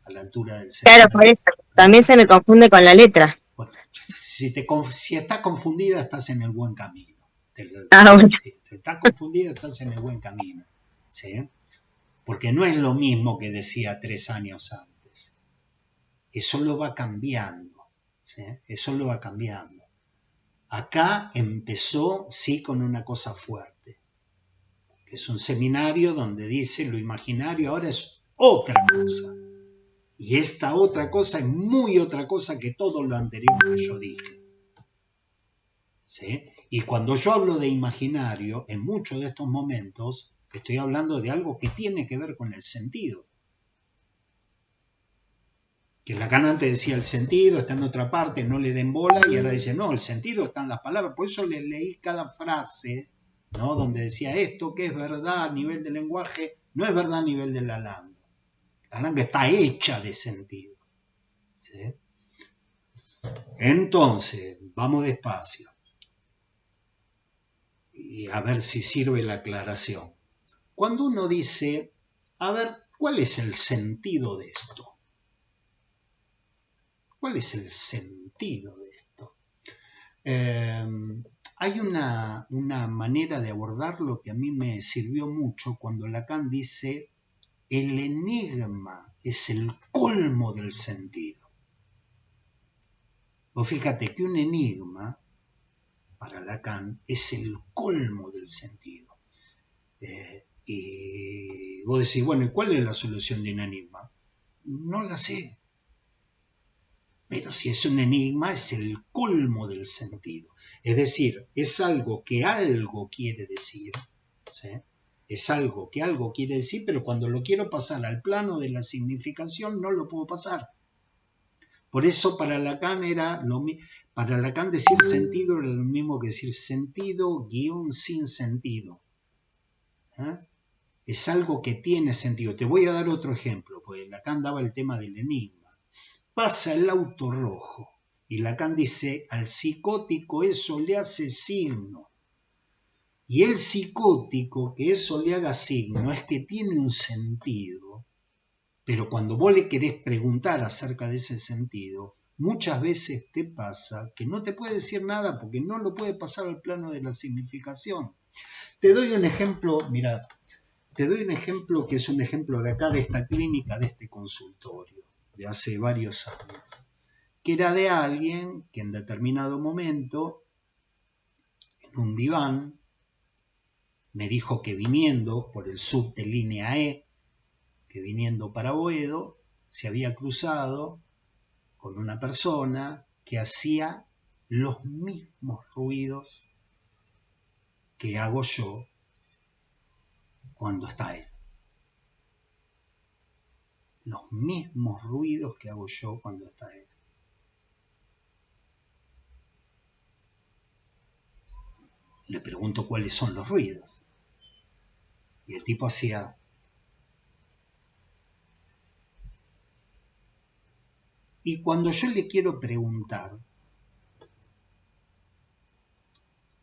a la altura del cerebro. Claro, por eso. También se me confunde con la letra. Bueno, si estás confundida, estás en el buen camino. Bueno. Si estás confundida, estás en el buen camino. ¿Sí? Porque no es lo mismo que decía 3 años antes. Eso lo va cambiando. ¿Sí? Eso lo va cambiando. Acá empezó, sí, con una cosa fuerte. Que es un seminario donde dice lo imaginario ahora es otra cosa. Y esta otra cosa es muy otra cosa que todo lo anterior que yo dije. ¿Sí? Y cuando yo hablo de imaginario, en muchos de estos momentos, estoy hablando de algo que tiene que ver con el sentido. Que Lacan antes decía el sentido está en otra parte, no le den bola, y ahora dice, no, el sentido está en las palabras. Por eso le leí cada frase, ¿no? Donde decía esto que es verdad a nivel del lenguaje, no es verdad a nivel de la lengua. La lengua está hecha de sentido. ¿Sí? Entonces, vamos despacio. Y a ver si sirve la aclaración. Cuando uno dice, a ver, ¿cuál es el sentido de esto? ¿Cuál es el sentido de esto? Hay una manera de abordarlo que a mí me sirvió mucho cuando Lacan dice, el enigma es el colmo del sentido. Vos fíjate que un enigma, para Lacan, es el colmo del sentido. Y vos decís, bueno, ¿y cuál es la solución de un enigma? No la sé. Pero si es un enigma, es el colmo del sentido. Es decir, es algo que algo quiere decir. ¿Sí? Es algo que algo quiere decir, pero cuando lo quiero pasar al plano de la significación, no lo puedo pasar. Por eso para Lacan para Lacan decir sentido era lo mismo que decir sentido guión sin sentido. ¿Eh? Es algo que tiene sentido. Te voy a dar otro ejemplo, pues Lacan daba el tema del enigma. Pasa el auto rojo y Lacan dice, al psicótico eso le hace signo. Y el psicótico, que eso le haga signo, es que tiene un sentido, pero cuando vos le querés preguntar acerca de ese sentido, muchas veces te pasa que no te puede decir nada porque no lo puede pasar al plano de la significación. Te doy un ejemplo, mira, que es un ejemplo de acá, de esta clínica, de este consultorio, de hace varios años, que era de alguien que en determinado momento, en un diván, me dijo que viniendo por el subte línea E, que viniendo para Boedo, se había cruzado con una persona que hacía los mismos ruidos que hago yo cuando está él. Los mismos ruidos que hago yo cuando está él. Le pregunto cuáles son los ruidos. Y el tipo hacía... Y cuando yo le quiero preguntar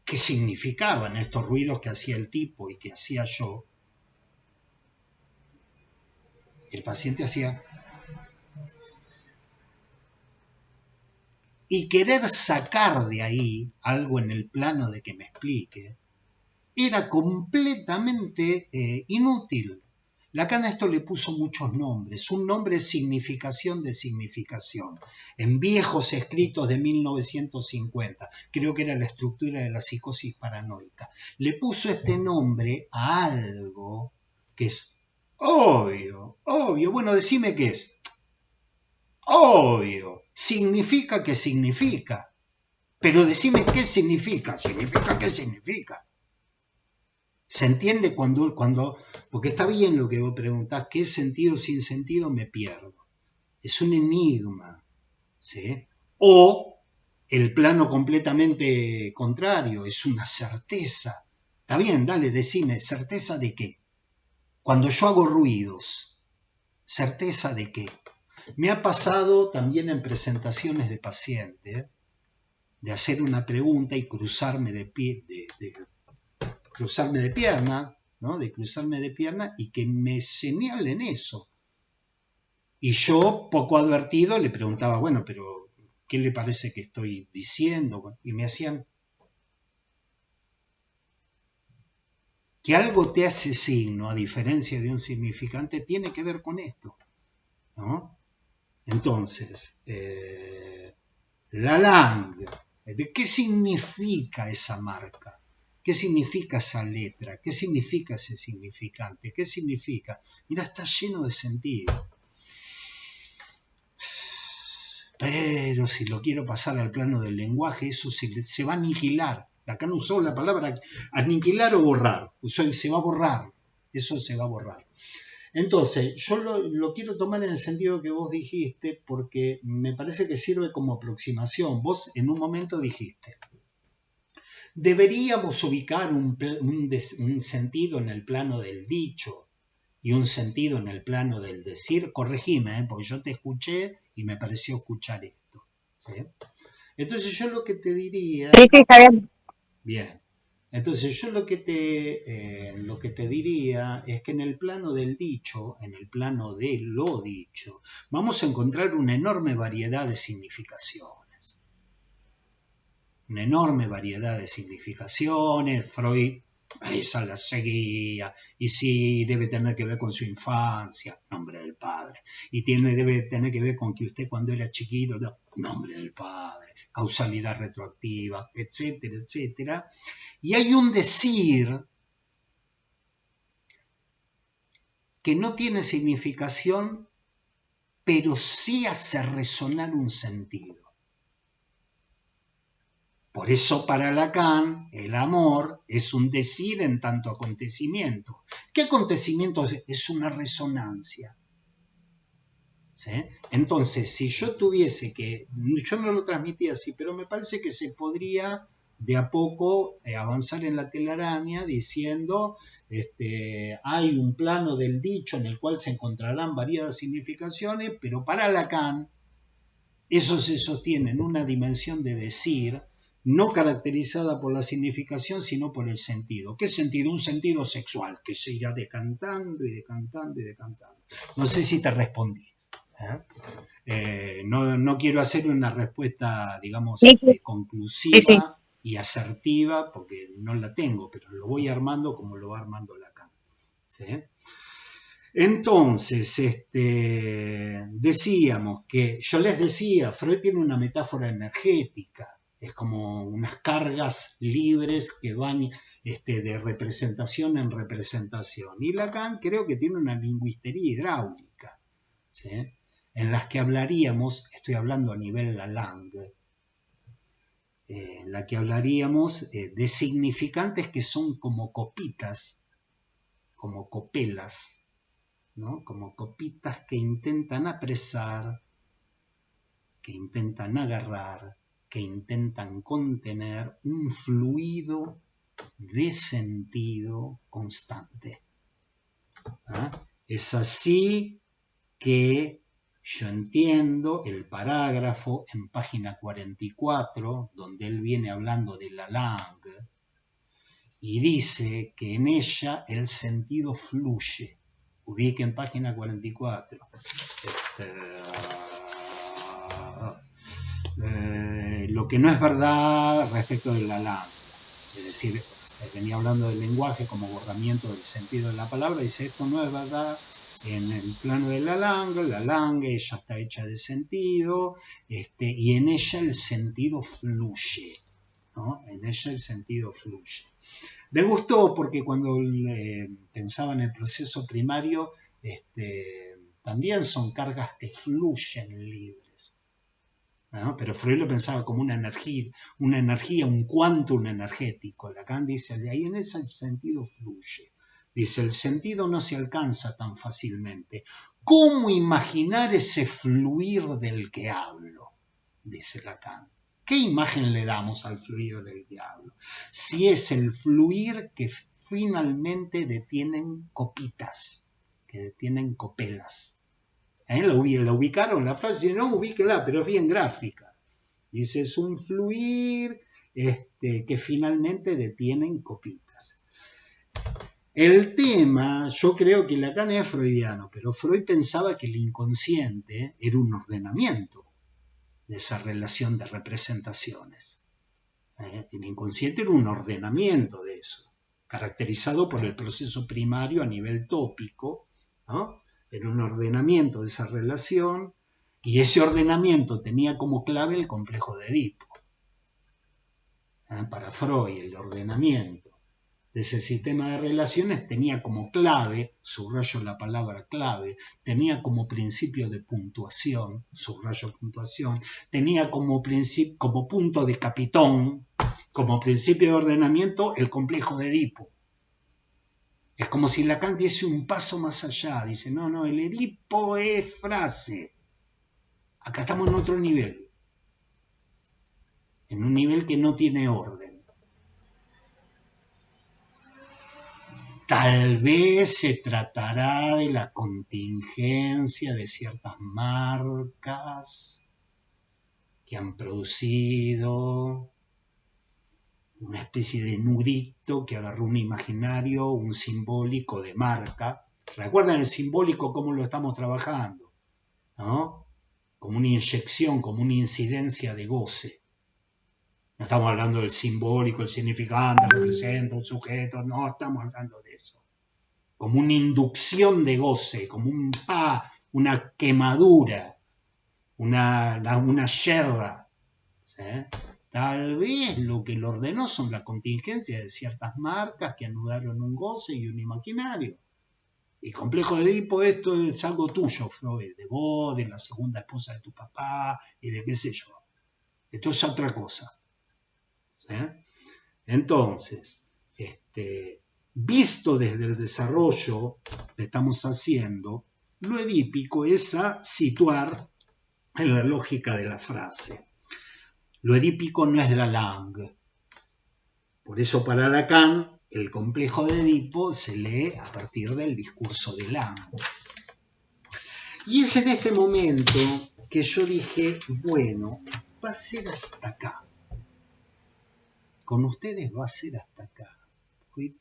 qué significaban estos ruidos que hacía el tipo y que hacía yo, el paciente hacía... Y querer sacar de ahí algo en el plano de que me explique, era completamente inútil. Lacan a esto le puso muchos nombres. Un nombre es significación de significación. En viejos escritos de 1950, creo que era la estructura de la psicosis paranoica, le puso este nombre a algo que es obvio. Bueno, decime qué es. Obvio. Significa que significa. Pero decime qué significa. ¿Significa qué significa? ¿Se entiende cuando... Porque está bien lo que vos preguntás, ¿qué es sentido sin sentido? Me pierdo. Es un enigma, ¿sí? O el plano completamente contrario, es una certeza. Está bien, dale, decime, ¿certeza de qué? Cuando yo hago ruidos, ¿certeza de qué? Me ha pasado también en presentaciones de pacientes de hacer una pregunta y cruzarme de pierna, ¿no? De cruzarme de pierna y que me señalen eso. Y yo, poco advertido, le preguntaba, bueno, pero ¿qué le parece que estoy diciendo? Y me hacían... Que algo te hace signo, a diferencia de un significante, tiene que ver con esto, ¿no? Entonces, Lalang, ¿qué significa esa marca? ¿Qué significa esa letra? ¿Qué significa ese significante? ¿Qué significa? Mira, está lleno de sentido. Pero si lo quiero pasar al plano del lenguaje, eso se va a aniquilar. Acá no usó la palabra aniquilar o borrar. Se va a borrar. Eso se va a borrar. Entonces, yo lo quiero tomar en el sentido que vos dijiste, porque me parece que sirve como aproximación. Vos en un momento dijiste, deberíamos ubicar un sentido en el plano del dicho y un sentido en el plano del decir. Corregime, porque yo te escuché y me pareció escuchar esto, ¿sí? Entonces yo lo que te diría... Sí, está bien. Bien. Entonces yo lo que te diría es que en el plano del dicho, en el plano de lo dicho, vamos a encontrar una enorme variedad de significaciones. Una enorme variedad de significaciones. Freud esa la seguía, y sí, debe tener que ver con su infancia, nombre del padre, y debe tener que ver con que usted cuando era chiquito, nombre del padre, causalidad retroactiva, etcétera, etcétera. Y hay un decir que no tiene significación, pero sí hace resonar un sentido. Por eso para Lacan el amor es un decir en tanto acontecimiento. ¿Qué acontecimiento es? Es una resonancia. ¿Sí? Entonces, si yo tuviese que, yo no lo transmití así, pero me parece que se podría de a poco avanzar en la telaraña diciendo, hay un plano del dicho en el cual se encontrarán variadas significaciones, pero para Lacan eso se sostiene en una dimensión de decir, no caracterizada por la significación, sino por el sentido. ¿Qué sentido? Un sentido sexual, que se irá decantando y decantando y decantando. No sé si te respondí. No quiero hacer una respuesta, digamos, conclusiva y asertiva, porque no la tengo, pero lo voy armando como lo va armando Lacan. ¿Sí? Entonces, decíamos que, yo les decía, Freud tiene una metáfora energética, es como unas cargas libres que van de representación en representación. Y Lacan creo que tiene una lingüistería hidráulica, ¿sí? En las que hablaríamos, estoy hablando a nivel Lalang, en la que hablaríamos de significantes que son como copitas, como copelas, ¿no? Como copitas que intentan apresar, que intentan agarrar, que intentan contener un fluido de sentido constante. ¿Ah? Es así que yo entiendo el parágrafo en página 44, donde él viene hablando de la langue, y dice que en ella el sentido fluye. Ubique en página 44. Lo que no es verdad respecto de la langue. Es decir, venía hablando del lenguaje como borramiento del sentido de la palabra, dice esto no es verdad en el plano de la langue ella está hecha de sentido, y en ella el sentido fluye, ¿no? En ella el sentido fluye. Me gustó porque cuando pensaba en el proceso primario, también son cargas que fluyen libres, ¿no? Pero Freud lo pensaba como una energía, un quantum energético. Lacan dice, de ahí en ese sentido fluye. Dice, el sentido no se alcanza tan fácilmente. ¿Cómo imaginar ese fluir del que hablo? Dice Lacan. ¿Qué imagen le damos al fluir del que hablo? Si es el fluir que finalmente detienen copitas, que detienen copelas. La ubicaron la frase, no, ubíquela, pero es bien gráfica. Dice, es un fluir que finalmente detienen copitas. El tema, yo creo que Lacan es freudiano, pero Freud pensaba que el inconsciente era un ordenamiento de esa relación de representaciones. El inconsciente era un ordenamiento de eso, caracterizado por el proceso primario a nivel tópico, ¿no? Era un ordenamiento de esa relación, y ese ordenamiento tenía como clave el complejo de Edipo. Para Freud, el ordenamiento de ese sistema de relaciones tenía como clave, subrayo la palabra clave, tenía como principio de puntuación, subrayo puntuación, tenía como punto de capitón, como principio de ordenamiento, el complejo de Edipo. Es como si Lacan diese un paso más allá, dice, no, el Edipo es frase. Acá estamos en otro nivel, en un nivel que no tiene orden. Tal vez se tratará de la contingencia de ciertas marcas que han producido una especie de nudito que agarró un imaginario, un simbólico de marca. ¿Recuerdan el simbólico cómo lo estamos trabajando? ¿No? Como una inyección, como una incidencia de goce. No estamos hablando del simbólico, el significante, representa un sujeto, no estamos hablando de eso. Como una inducción de goce, como una quemadura, una yerba. ¿Sí? Tal vez lo que lo ordenó son la contingencia de ciertas marcas que anudaron un goce y un imaginario. El complejo de Edipo, esto es algo tuyo, Freud, de vos, de la segunda esposa de tu papá y de qué sé yo. Esto es otra cosa. ¿Sí? Entonces, visto desde el desarrollo que estamos haciendo, lo edípico es a situar en la lógica de la frase. Lo edípico no es la langue. Por eso para Lacan el complejo de Edipo se lee a partir del discurso de Langue. Y es en este momento que yo dije, bueno, va a ser hasta acá. Con ustedes va a ser hasta acá. Hoy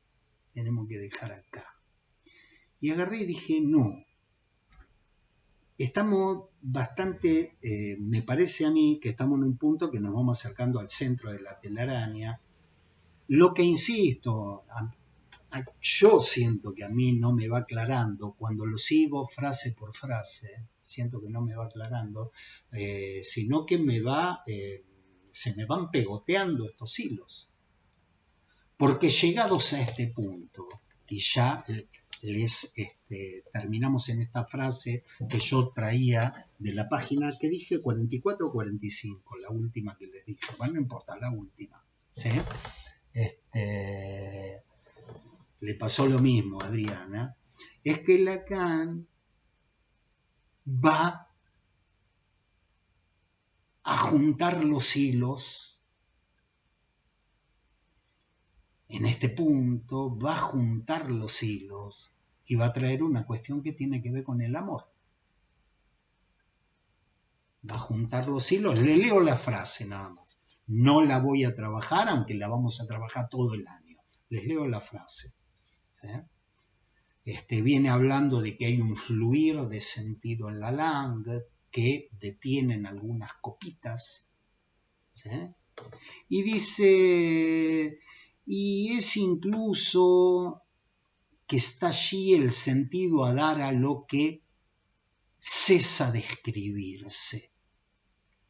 tenemos que dejar acá. Y agarré y dije, no. Estamos bastante, me parece a mí que estamos en un punto que nos vamos acercando al centro de la telaraña. Lo que insisto, yo siento que a mí no me va aclarando, cuando lo sigo frase por frase, siento que no me va aclarando, sino que se me van pegoteando estos hilos. Porque llegados a este punto, y ya les terminamos en esta frase que yo traía de la página que dije, 44 o 45, la última que les dije. Bueno, no importa, la última. ¿Sí? Le pasó lo mismo a Adriana. Es que Lacan va a juntar los hilos. En este punto va a juntar los hilos y va a traer una cuestión que tiene que ver con el amor. Va a juntar los hilos. Le leo la frase nada más. No la voy a trabajar, aunque la vamos a trabajar todo el año. Les leo la frase. ¿Sí? Viene hablando de que hay un fluir de sentido en la langue que detienen algunas copitas. ¿Sí? Y dice... Y es incluso que está allí el sentido a dar a lo que cesa de escribirse.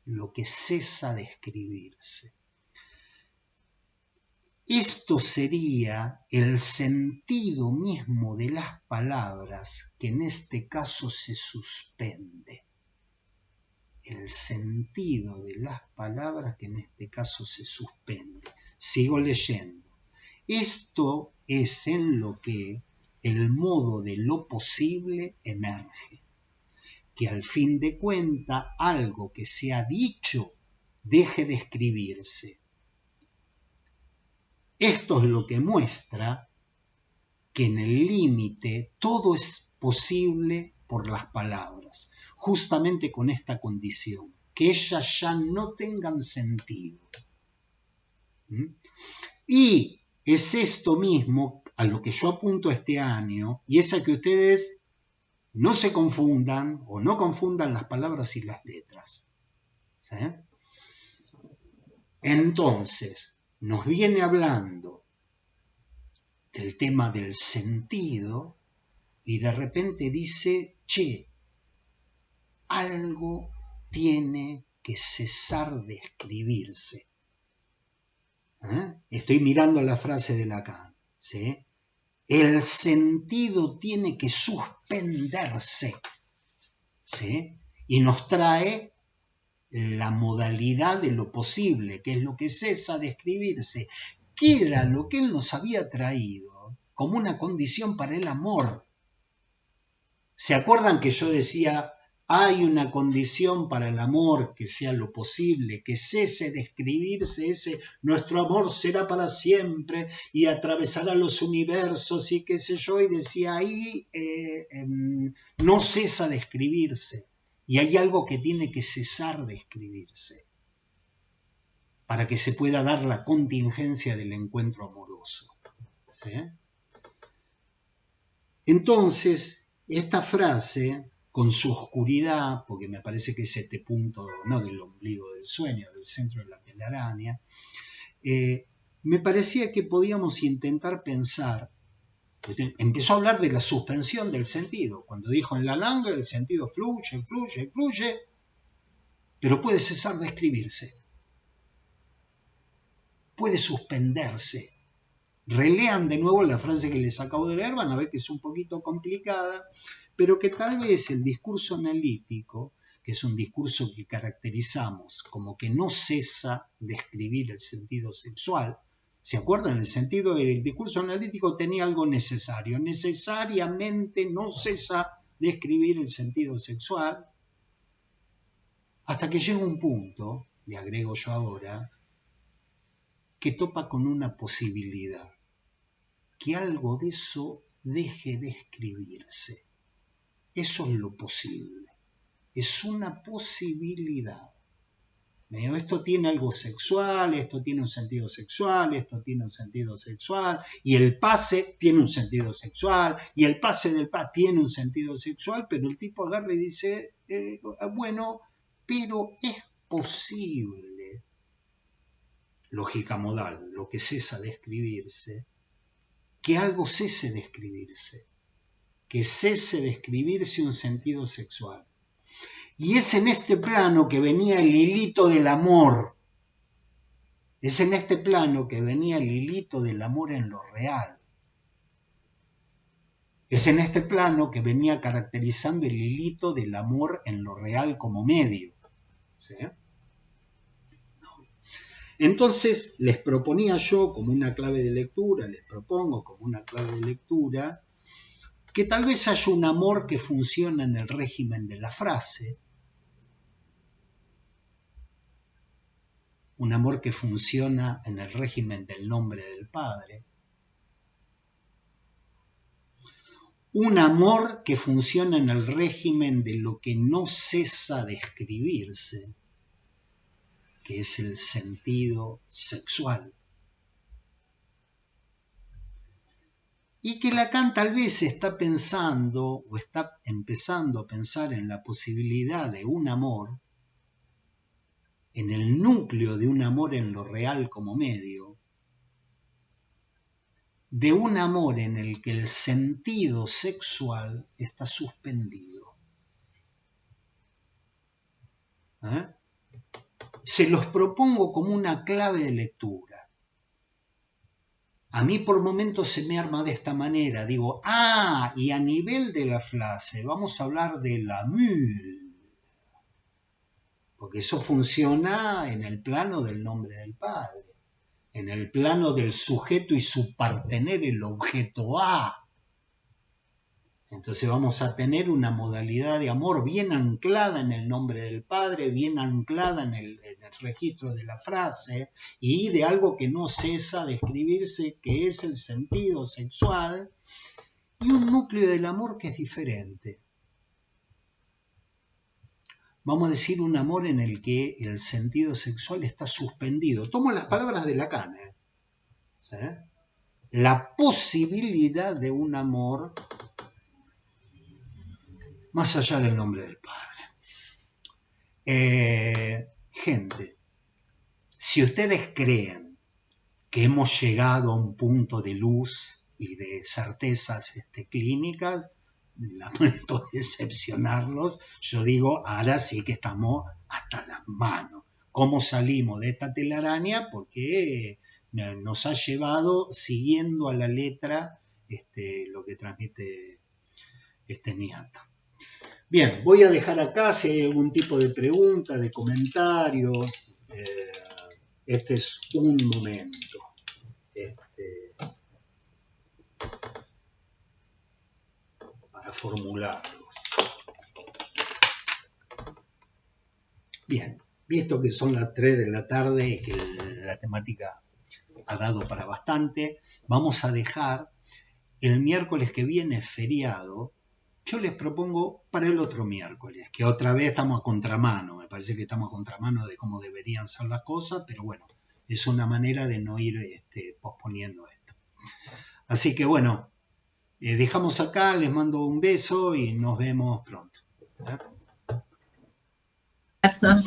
Lo que cesa de escribirse. Esto sería el sentido mismo de las palabras que en este caso se suspende. El sentido de las palabras que en este caso se suspende. Sigo leyendo. Esto es en lo que el modo de lo posible emerge, que al fin de cuentas algo que se ha dicho deje de escribirse. Esto es lo que muestra que en el límite todo es posible por las palabras, justamente con esta condición, que ellas ya no tengan sentido. Y es esto mismo a lo que yo apunto este año, y es a que ustedes no se confundan o no confundan las palabras y las letras. ¿Sí? Entonces, nos viene hablando del tema del sentido y de repente dice, che, algo tiene que cesar de escribirse. Estoy mirando la frase de Lacan, ¿sí? El sentido tiene que suspenderse, ¿sí? Y nos trae la modalidad de lo posible, que es lo que cesa de escribirse, que era lo que él nos había traído como una condición para el amor. ¿Se acuerdan que yo decía, hay una condición para el amor que sea lo posible, que cese de escribirse nuestro amor será para siempre y atravesará los universos y qué sé yo, y decía ahí no cesa de escribirse y hay algo que tiene que cesar de escribirse para que se pueda dar la contingencia del encuentro amoroso. ¿Sí? Entonces, esta frase, con su oscuridad, porque me parece que es este punto, no del ombligo del sueño, del centro de la telaraña, me parecía que podíamos intentar pensar, empezó a hablar de la suspensión del sentido, cuando dijo en la langue el sentido fluye, fluye, fluye, pero puede cesar de escribirse, puede suspenderse. Relean de nuevo la frase que les acabo de leer, van a ver que es un poquito complicada, pero que tal vez el discurso analítico, que es un discurso que caracterizamos como que no cesa de escribir el sentido sexual, ¿se acuerdan? El sentido del discurso analítico tenía algo necesario, necesariamente no cesa de escribir el sentido sexual, hasta que llega un punto, le agrego yo ahora, que topa con una posibilidad, que algo de eso deje de escribirse. Eso es lo posible, es una posibilidad. Esto tiene algo sexual, esto tiene un sentido sexual, esto tiene un sentido sexual, y el pase tiene un sentido sexual, y el pase del pase tiene un sentido sexual, pero el tipo agarra y dice, bueno, pero es posible, lógica modal, lo que cesa de escribirse, que algo cese de escribirse, que cese de escribirse un sentido sexual. Y es en este plano que venía el hilito del amor. Es en este plano que venía el hilito del amor en lo real. Es en este plano que venía caracterizando el hilito del amor en lo real como medio. ¿Sí? Entonces les proponía yo como una clave de lectura, les propongo como una clave de lectura, que tal vez haya un amor que funciona en el régimen de la frase, un amor que funciona en el régimen del nombre del Padre, un amor que funciona en el régimen de lo que no cesa de escribirse, que es el sentido sexual. Y que Lacan tal vez está pensando o está empezando a pensar en la posibilidad de un amor, en el núcleo de un amor en lo real como medio, de un amor en el que el sentido sexual está suspendido. Se los propongo como una clave de lectura. A mí por momentos se me arma de esta manera. Digo, y a nivel de la frase vamos a hablar de l'amour. Porque eso funciona en el plano del nombre del Padre. En el plano del sujeto y su partener, el objeto A. Entonces vamos a tener una modalidad de amor bien anclada en el nombre del Padre, bien anclada en el registro de la frase y de algo que no cesa de escribirse, que es el sentido sexual, y un núcleo del amor que es diferente. Vamos a decir un amor en el que el sentido sexual está suspendido. Tomo las palabras de Lacan. ¿Sí? La posibilidad de un amor más allá del nombre del Padre. Gente, si ustedes creen que hemos llegado a un punto de luz y de certezas clínicas, lamento decepcionarlos, yo digo, ahora sí que estamos hasta las manos. ¿Cómo salimos de esta telaraña? Porque nos ha llevado siguiendo a la letra lo que transmite este niato. Bien, voy a dejar acá si hay algún tipo de pregunta, de comentario. Este es un momento. Para formularlos. Bien, visto que son las 3 de la tarde y que la temática ha dado para bastante, vamos a dejar el miércoles que viene feriado. Yo les propongo para el otro miércoles, que otra vez estamos a contramano, me parece que estamos a contramano de cómo deberían ser las cosas, pero bueno, es una manera de no ir posponiendo esto. Así que bueno, dejamos acá, les mando un beso y nos vemos pronto. Hasta.